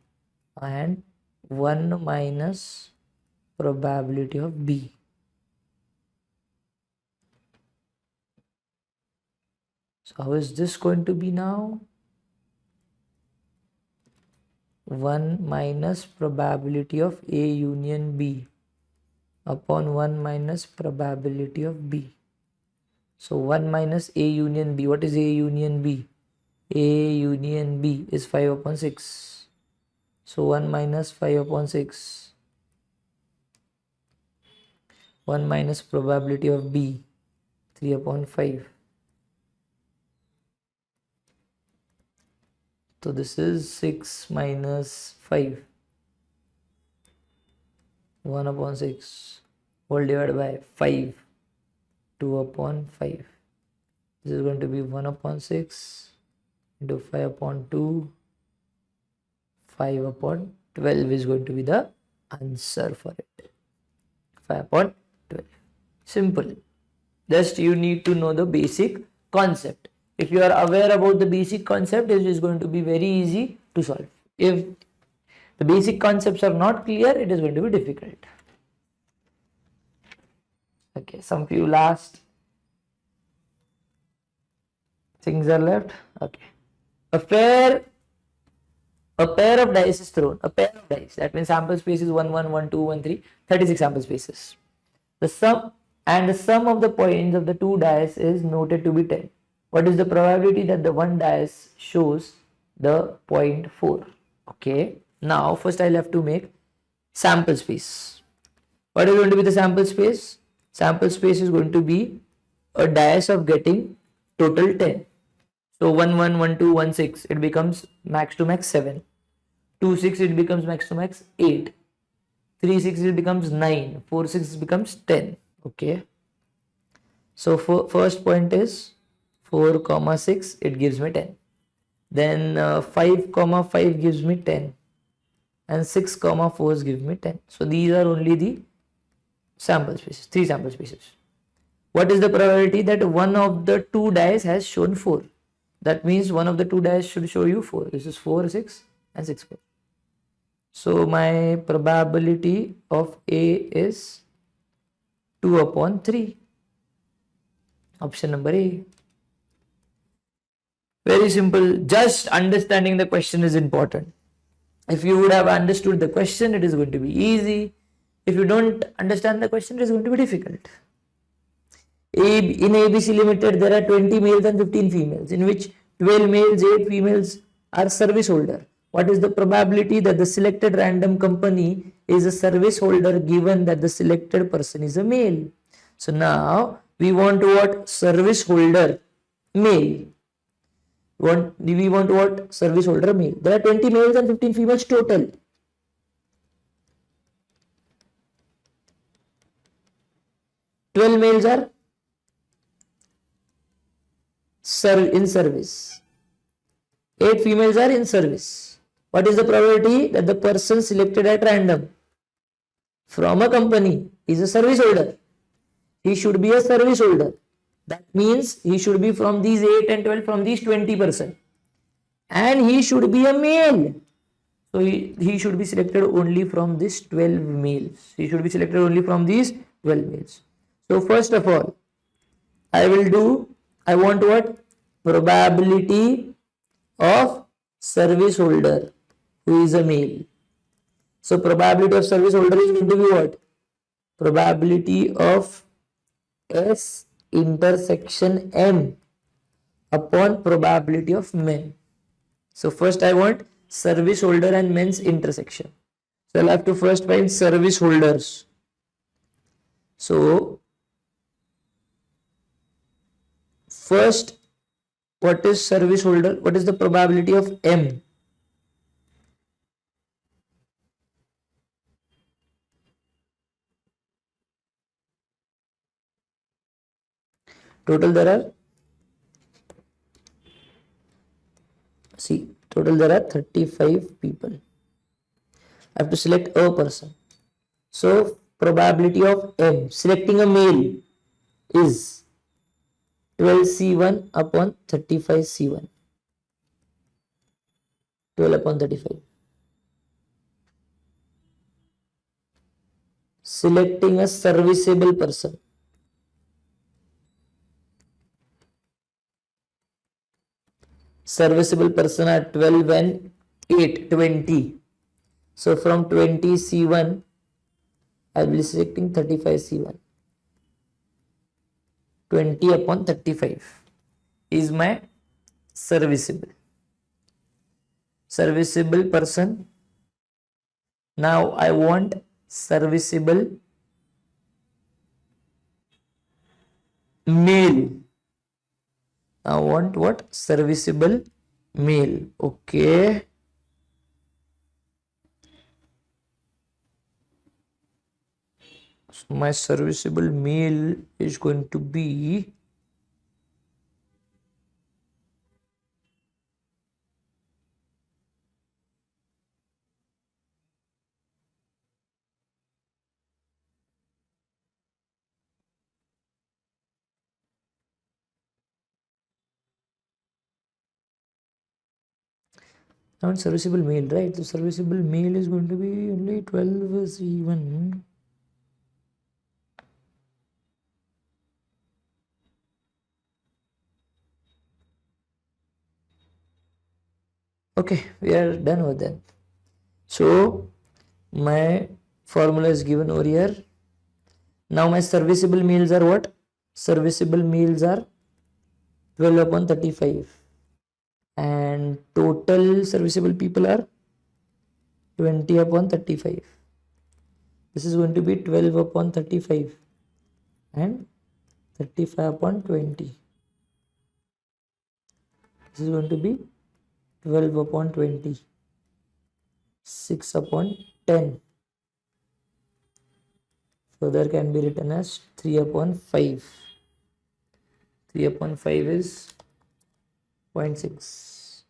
Speaker 2: and 1 minus probability of B. So how is this going to be now? 1 minus probability of A union B upon 1 minus probability of B. So 1 minus A union B. What is A union B? A union B is 5 upon 6. So 1 minus 5 upon 6. 1 minus probability of B, 3 upon 5. So this is 6 minus 5. 1 upon 6 whole divided by 5. 2 upon 5. This is going to be 1 upon 6 into 5 upon 2. 5 upon 12 is going to be the answer for it. 5 upon 12. Simple. Just you need to know the basic concept. If you are aware about the basic concept, it is going to be very easy to solve. If the basic concepts are not clear, it is going to be difficult. Okay, some few last things are left. Okay. A pair of dice is thrown. A pair of dice. That means sample space is 1, 1, 1, 2, 1, 3. 36 sample spaces. The sum of the points of the two dice is noted to be 10. What is the probability that the one dice shows the point 4? Okay. Now first I'll have to make sample space. What is going to be the sample space? Sample space is going to be a dice of getting total 10. So 1, 1, 1, 2, 1, 6, it becomes max to max 7. 2, 6, it becomes max to max 8. 3, 6, it becomes 9. 4, 6, it becomes 10. Okay. So first point is 4, 6, it gives me 10. Then 5, 5 gives me 10. And 6, 4 gives me 10. So these are only the sample spaces, 3 sample spaces. What is the probability that one of the two dice has shown 4? That means one of the two dice should show you 4. This is 4, 6 and 6, 4. So my probability of A is 2 upon 3. Option number A. Very simple. Just understanding the question is important. If you would have understood the question, it is going to be easy. If you don't understand the question, it is going to be difficult. In ABC Limited, there are 20 males and 15 females, in which 12 males, 8 females are service holder. What is the probability that the selected random company is a service holder given that the selected person is a male? So now we want what? Service holder male. We want what? Service holder male. There are 20 males and 15 females total. Twelve males are in service. 8 females are in service. What is the probability that the person selected at random from a company is a service holder? He should be a service holder. That means he should be from these 8 and 12, from these 20%. And he should be a male. So he should be selected only from these 12 males. He should be selected only from these 12 males. So first of all, I want what? Probability of service holder who is a male. So probability of service holder is going to be what? Probability of S intersection M upon probability of men. So first I want service holder and men's intersection. So I'll have to first find service holders. So first, what is service holder? What is the probability of M? Total there are 35 people. I have to select a person. So probability of M, selecting a male, is 12C1 upon 35C1. 12 upon 35. Selecting a serviceable person. serviceable person are 12 and 8, 20. So from 20 C1, I will be selecting 35 C1. 20 upon 35 is my serviceable person. Now I want serviceable male. I want what? Serviceable male. Okay. So my serviceable male is going to be not serviceable male, right? The serviceable male is going to be only 12 C1. Okay, we are done with that. So my formula is given over here. Now my serviceable males are what? Serviceable males are 12 upon 35. And total serviceable people are 20 upon 35. This is going to be 12 upon 35 and 35 upon 20. This is going to be 12 upon 20, 6 upon 10. Further can be written as 3 upon 5. 3 upon 5 is 0.6.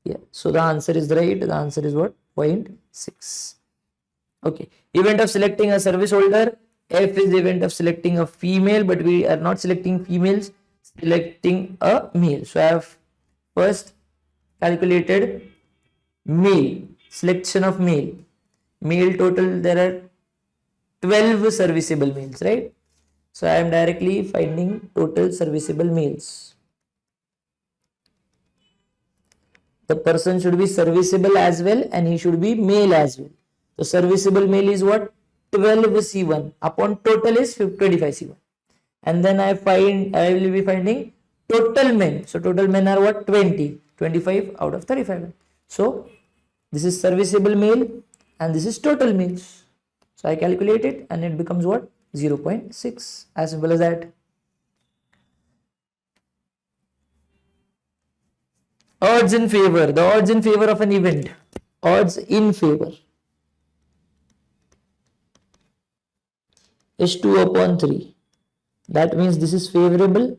Speaker 2: Yeah, so the answer is right. The answer is what? 0.6. Okay. Event of selecting a service holder. F is the event of selecting a female, but we are not selecting females, selecting a male. So I have first calculated male, selection of male. Male total, there are 12 serviceable males, right? So I am directly finding total serviceable males. The person should be serviceable as well and he should be male as well. The serviceable male is what? 12 C1 upon total is 25 C1. And then I will be finding total men. So total men are what? 20. 25 out of 35. So this is serviceable male and this is total males. So I calculate it and it becomes what? 0.6. As simple as that. Odds in favor. The odds in favor of an event. Odds in favor is 2 upon 3. That means this is favorable.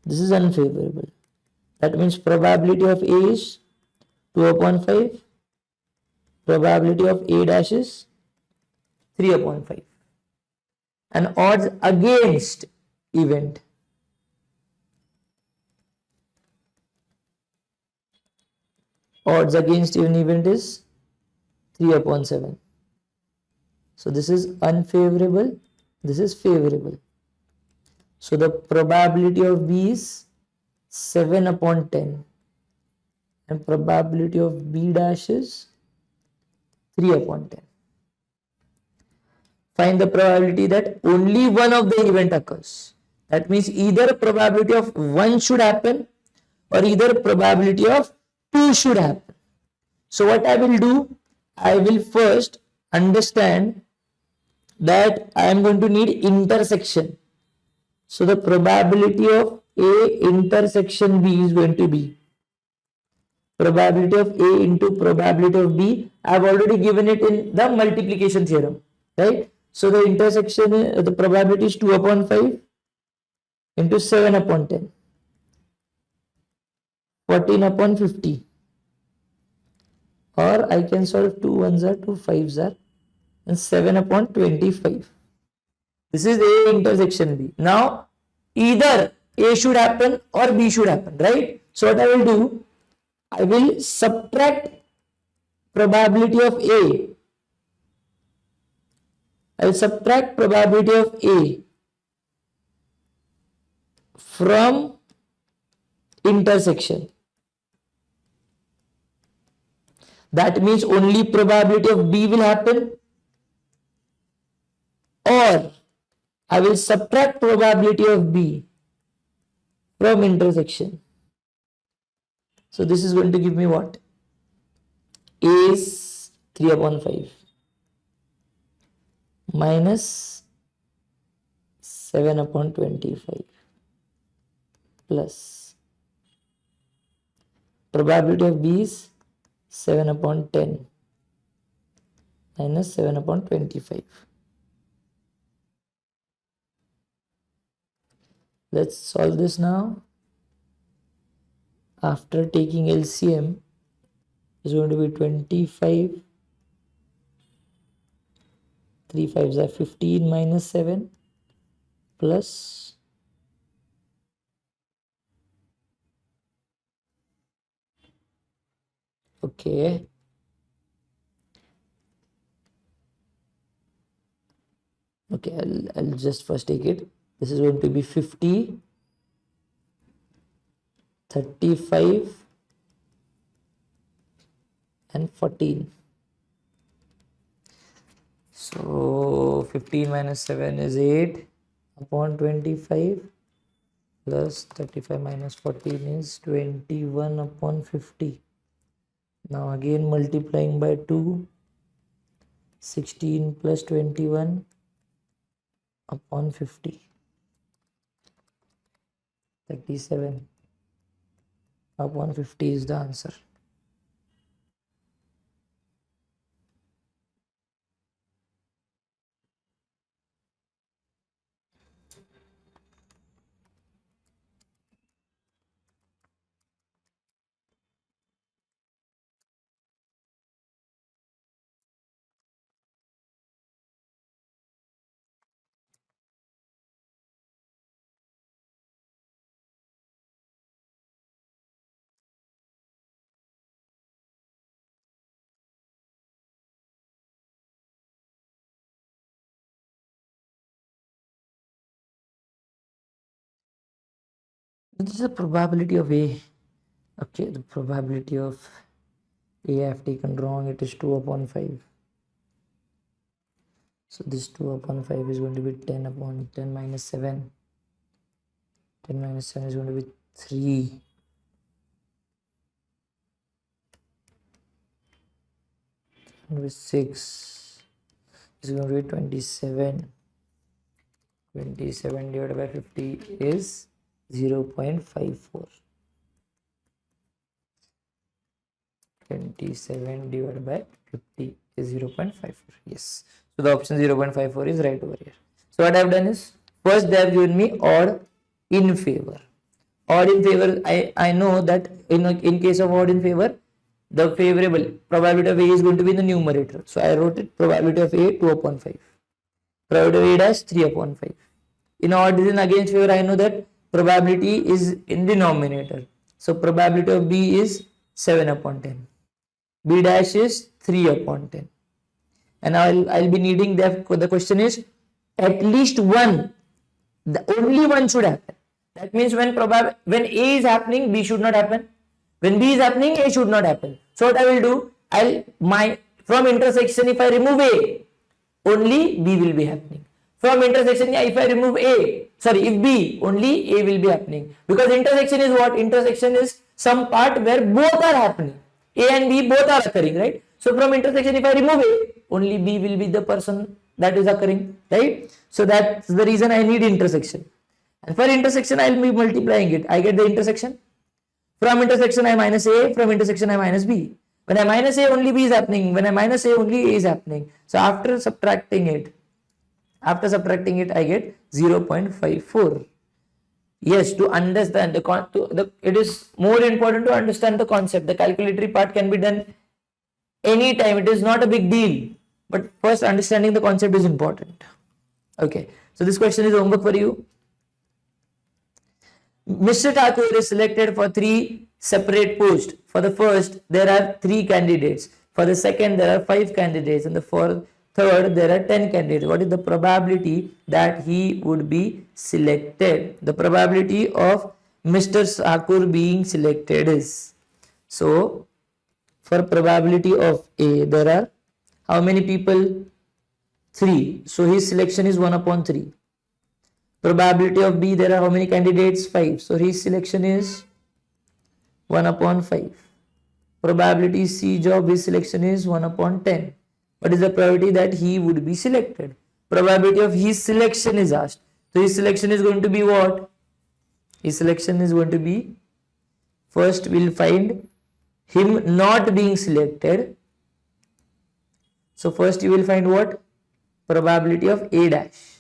Speaker 2: This is unfavorable. That means probability of A is 2 upon 5. Probability of A dash is 3 upon 5. And odds against event. Odds against an event is 3 upon 7. So this is unfavorable. This is favorable. So the probability of B is 7 upon 10. And probability of B dash is 3 upon 10. Find the probability that only one of the event occurs. That means either probability of 1 should happen or either probability of 2 should happen. So what I will do, I will first understand that I am going to need intersection. So the probability of A intersection B is going to be probability of A into probability of B. I have already given it in the multiplication theorem, right? So the intersection, the probability is 2 upon 5 into 7 upon 10, 14 upon 50. Or I can solve 2 1s are 2 5s are and 7 upon 25. This is A intersection B. Now either A should happen or B should happen, right? So what I will do, I will subtract probability of A. I will subtract probability of A from intersection. That means only probability of B will happen, or I will subtract probability of B from intersection. So this is going to give me what? A is 3 upon 5 minus 7 upon 25 plus probability of B is 7 upon 10 minus 7 upon 25. Let's solve this now. After taking LCM, is going to be 25. 3 5s are 15 minus 7 plus okay. I'll just first take it. This is going to be 50, 35 and 14. So 15 minus 7 is 8 upon 25 plus 35 minus 14 is 21 upon 50. Now again multiplying by 2, 16 plus 21 upon 50, 37 upon 50 is the answer. This is the probability of A. Okay, the probability of A I have taken wrong. It is 2 upon 5. So this 2 upon 5 is going to be 10 upon 10 minus 7. 10 minus 7 is going to be 3. With 6 is going to be 27. 27 divided by 50 is 0.54. 27 divided by 50 is 0.54. Yes. So the option 0.54 is right over here. So what I have done is, first they have given me odd in favor. Odd in favor, I know that in case of odd in favor, the favorable probability of A is going to be in the numerator. So I wrote it probability of A 2 upon 5. Probability of A dash 3 upon 5. In odd in against favor, I know that probability is in denominator. So probability of B is 7 upon 10. B dash is 3 upon 10. And I'll be needing the question is at least one. The only one should happen. That means when A is happening, B should not happen. When B is happening, A should not happen. So what I will do, from intersection, if I remove A, only B will be happening. From intersection, if I remove if B, only A will be happening. Because intersection is what? Intersection is some part where both are happening. A and B both are occurring, right? So from intersection, if I remove A, only B will be the person that is occurring, right? So that's the reason I need intersection. And for intersection, I will be multiplying it. I get the intersection. From intersection, I minus A. From intersection, I minus B. When I minus A, only B is happening. When I minus A, only A is happening. So after subtracting it, I get 0.54. Yes, to understand it is more important to understand the concept. The calculatory part can be done anytime. It is not a big deal. But first, understanding the concept is important. Okay. So this question is homework for you. Mr. Thakur is selected for 3 separate posts. For the first, there are 3 candidates. For the second, there are 5 candidates. And for third, there are 10 candidates. What is the probability that he would be selected? The probability of Mr. Thakur being selected is. So, For probability of A, there are how many people? 3. So his selection is 1 upon 3. Probability of B, there are how many candidates? 5. So his selection is 1 upon 5. Probability C job, his selection is 1 upon 10. What is the probability that he would be selected? Probability of his selection is asked. So his selection is going to be what? His selection is going to be, first we'll find him not being selected. So first you will find what? Probability of A dash,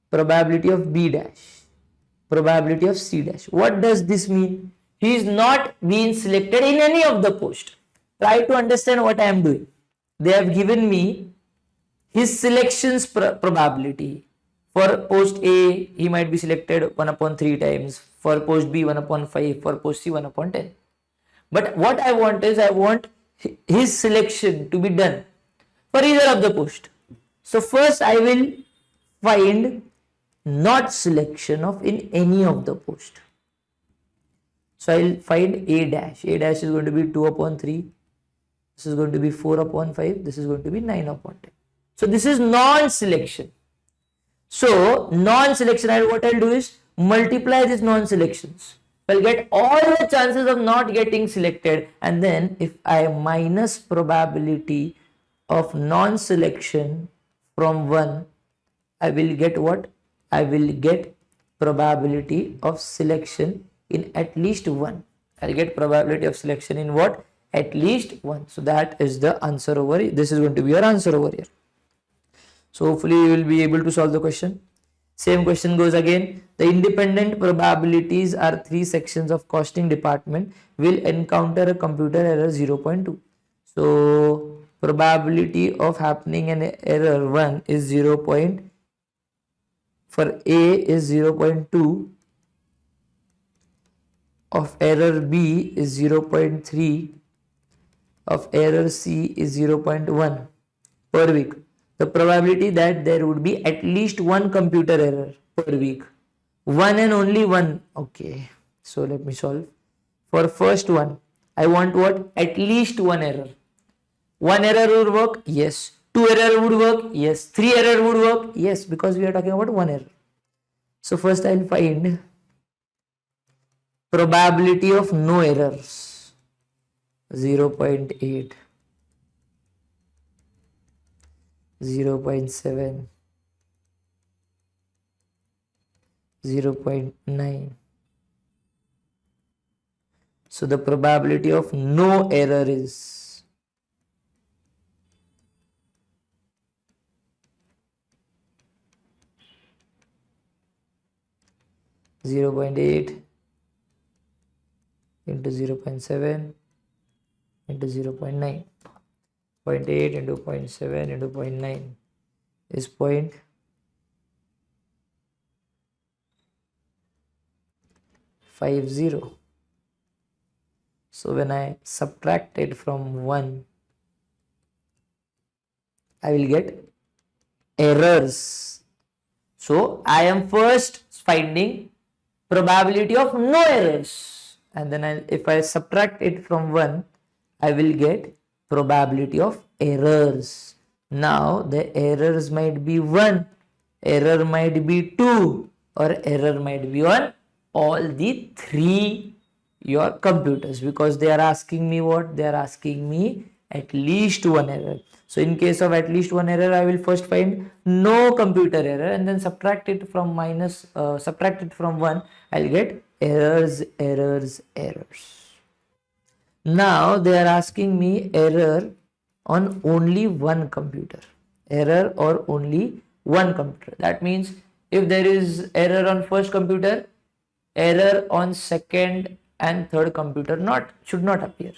Speaker 2: probability of B dash, probability of C dash. What does this mean? He is not being selected in any of the post. Try to understand what I am doing. They have given me his selections probability. For post A, he might be selected 1 upon 3 times. For post B, 1 upon 5. For post C, 1 upon 10. But what I want is, I want his selection to be done for either of the post. So first I will find not selection of in any of the post. So I will find A dash. A dash is going to be 2 upon 3. This is going to be 4 upon 5. This is going to be 9 upon 10. So this is non-selection. So non-selection, what I'll do is multiply these non-selections. I'll get all the chances of not getting selected, and then if I minus probability of non-selection from 1, I will get what? I will get probability of selection in at least 1. I'll get probability of selection in what? At least 1. So that is the answer over here. This is going to be your answer over here. So hopefully you will be able to solve the question. Same question goes again. The independent probabilities are 3 sections of costing department will encounter a computer error 0.2. So probability of happening an error 1 is 0. For A is 0.2. Of error B is 0.3. Of error C is 0.1 per week. The probability that there would be at least 1 computer error per week. 1 and only 1. Okay. So let me solve. For first one, I want what? At least 1 error. 1 error would work? Yes. 2 error would work? Yes. 3 error would work? Yes, because we are talking about 1 error. So first I will find probability of no errors. 0.8. 0.7, 0.9. So the probability of no error is 0.8 into 0.7 into 0.9. 0.8 into 0.7 into 0.9 is 0.50. So when I subtract it from 1, I will get errors. So I am first finding probability of no errors, and then if I subtract it from 1, I will get probability of errors. Now the errors might be 1, error might be 2, or error might be on all the 3 your computers, because they are asking me what? They are asking me at least 1 error. So in case of at least 1 error, I will first find no computer error and then subtract it from 1. I'll get errors. Now they are asking me error on only 1 computer. Error or only 1 computer. That means if there is error on first computer, error on second and third computer should not appear.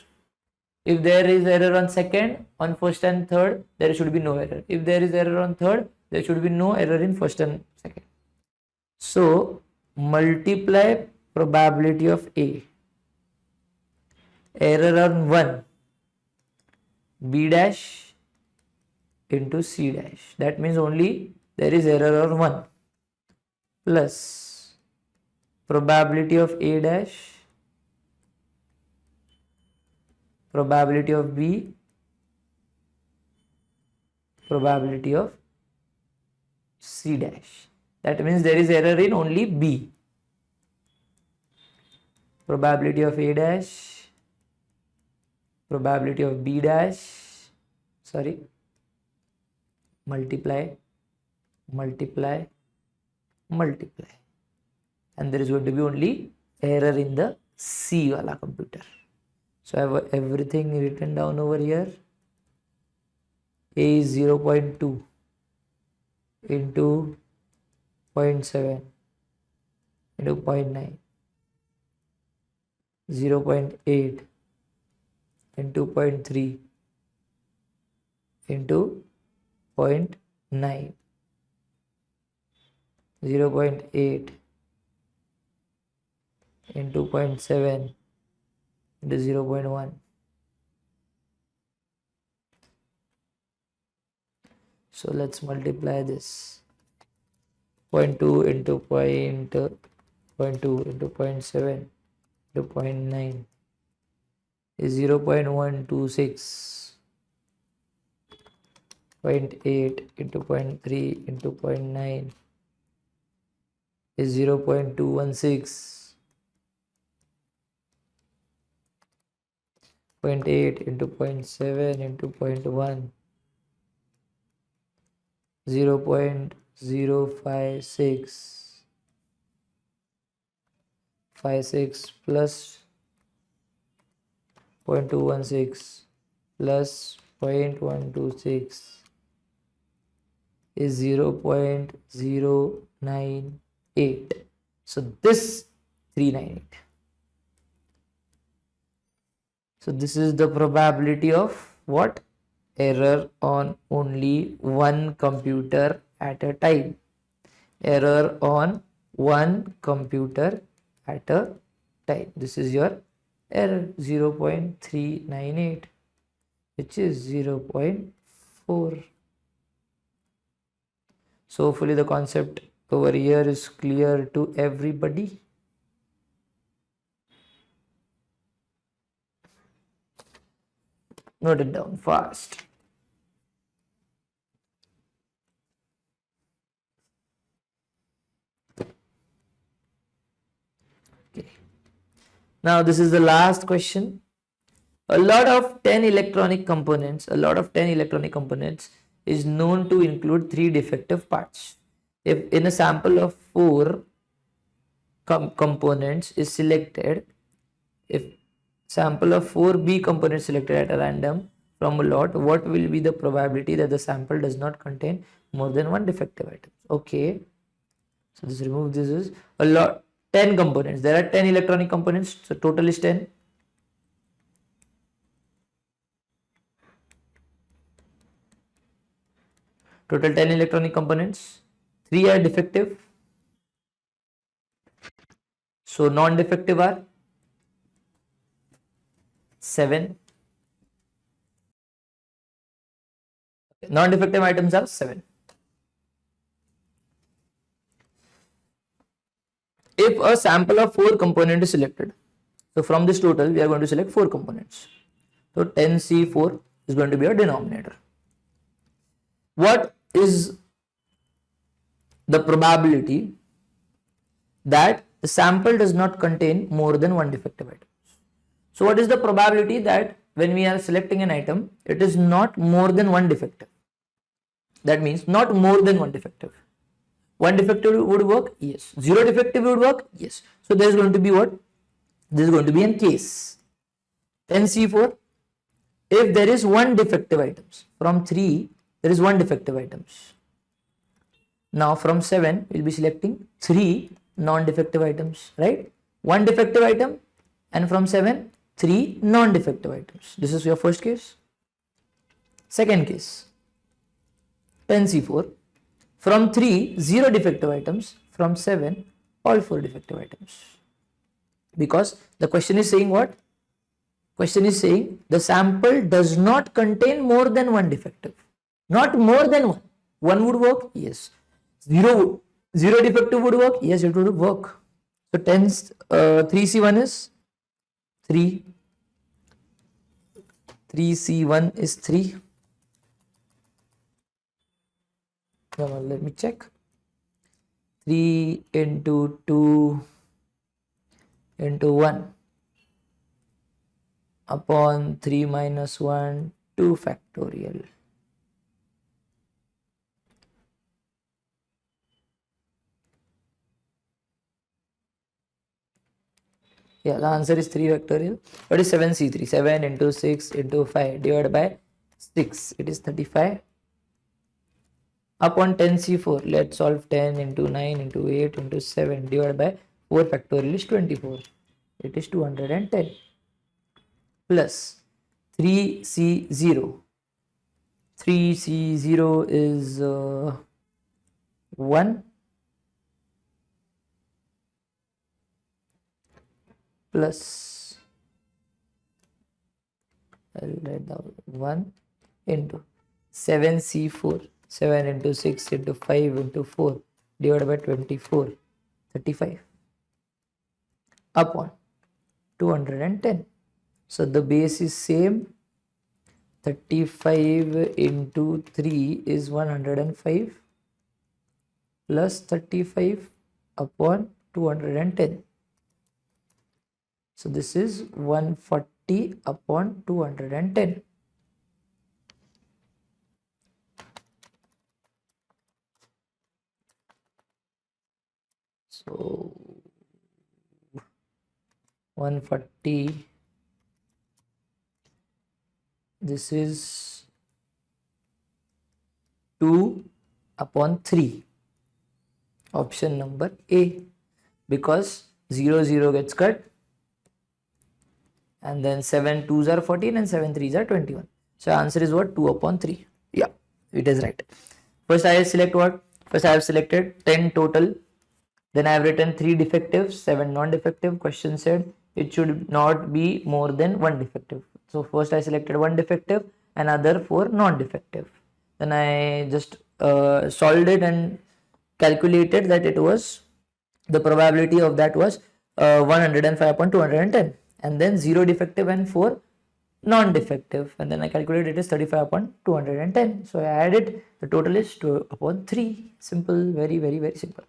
Speaker 2: If there is error on second, on first and third, there should be no error. If there is error on third, there should be no error in first and second. So multiply probability of A. Error on 1, B dash into C dash. That means only there is error on 1, plus probability of A dash probability of B, probability of C dash. That means there is error in only B. Probability of A dash, probability of B dash, sorry, multiply, multiply, multiply. And there is going to be only error in the C wala computer. So I have everything written down over here. A is 0.2 into 0.7 into 0.9, 0.8 into 0.3 into 0.9, 0.8 into 0.7 into 0.1. So let's multiply this. 0.2 into 0.2 into 0.7 into 0.9 is 0.126. 0.8 into 0.3 into 0.9 is 0.216. 0.8 into 0.7 into 0.1, 0.056. 56 plus 0.216 plus 0.126 is 0.098. So this 398. So this is the probability of what? Error on only one computer at a time. Error on one computer at a time. This is your error, 0.398, which is 0.4. So hopefully the concept over here is clear to everybody. Note it down fast. Okay. Now this is the last question. A lot of 10 electronic components is known to include 3 defective parts. If in a sample of 4 components is selected, if sample of 4 B components selected at a random from a lot, what will be the probability that the sample does not contain more than one defective item? Okay, so this remove this is a lot, 10 components. There are 10 electronic components, so total is 10. Total 10 electronic components, 3 are defective, so non-defective are 7. Non-defective items are 7. If a sample of 4 components is selected, so from this total we are going to select 4 components, so 10C4 is going to be a denominator. What is the probability that the sample does not contain more than one defective item? So what is the probability that when we are selecting an item, it is not more than one defective? That means not more than one defective. One defective would work? Yes. 0 defective would work? Yes. So there is going to be what? This is going to be in case 10C4. If there is one defective items, from 3 there is one defective items. Now from 7 we'll be selecting 3 non-defective items, right? One defective item, and from 7 3 non-defective items. This is your first case. Second case, 10C4. From 3 0 defective items, from 7 all 4 defective items. Because the question is saying what? Question is saying the sample does not contain more than one defective. Not more than one. One would work? Yes. 0 defective would work? Yes, it would work. So 3C1 is 3. 3C1 is 3. Come on, let me check. 3 into 2 into 1 upon 3 minus 1, 2 factorial. Yeah, the answer is 3 factorial. What is 7C3? 7 into 6 into 5 divided by 6. It is 35. Upon 10C4, let's solve 10 into 9 into 8 into 7 divided by 4 factorial is 24. It is 210. Plus 3C0. 3C0 is 1 plus, I'll write down 1 into 7C4. 7 into 6 into 5 into 4 divided by 24, 35 upon 210. So the base is same. 35 into 3 is 105 plus 35 upon 210. So this is 140 upon 210. So 140, this is 2 upon 3, option number A, because 0 0 gets cut, and then 7 2s are 14 and 7 3s are 21. So answer is what? 2 upon 3. Yeah, it is right. First I select what? First I have selected 10 total. Then I have written 3 defectives, 7 non-defective. Question said it should not be more than 1 defective. So first I selected 1 defective and other 4 non-defective. Then I just solved it and calculated that it was, the probability of that was 105 upon 210. And then 0 defective and 4 non-defective. And then I calculated it is 35 upon 210. So I added, the total is 2 upon 3. Simple, very, very, very simple.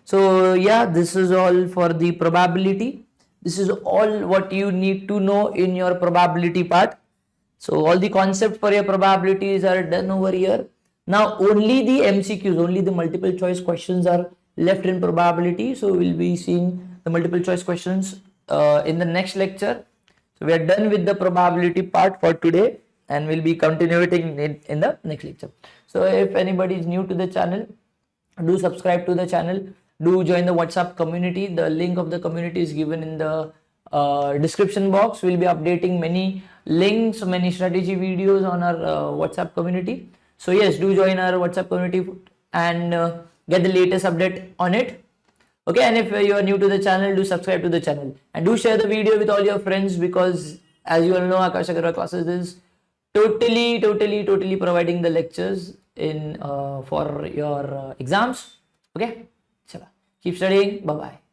Speaker 2: So yeah, this is all for the probability. This is all what you need to know in your probability part. So all the concepts for your probabilities are done over here. Now only the MCQs, only the multiple choice questions are left in probability. So we'll be seeing the multiple choice questions in the next lecture. So we are done with the probability part for today, and we'll be continuing it in the next lecture. So if anybody is new to the channel, do subscribe to the channel. Do join the WhatsApp community. The link of the community is given in the description box. We'll be updating many links, many strategy videos on our WhatsApp community. So yes, do join our WhatsApp community and get the latest update on it. Okay, and if you are new to the channel, do subscribe to the channel and do share the video with all your friends, because as you all know, Akash Agarwal classes is totally providing the lectures in for your exams. Okay, keep studying. Bye bye.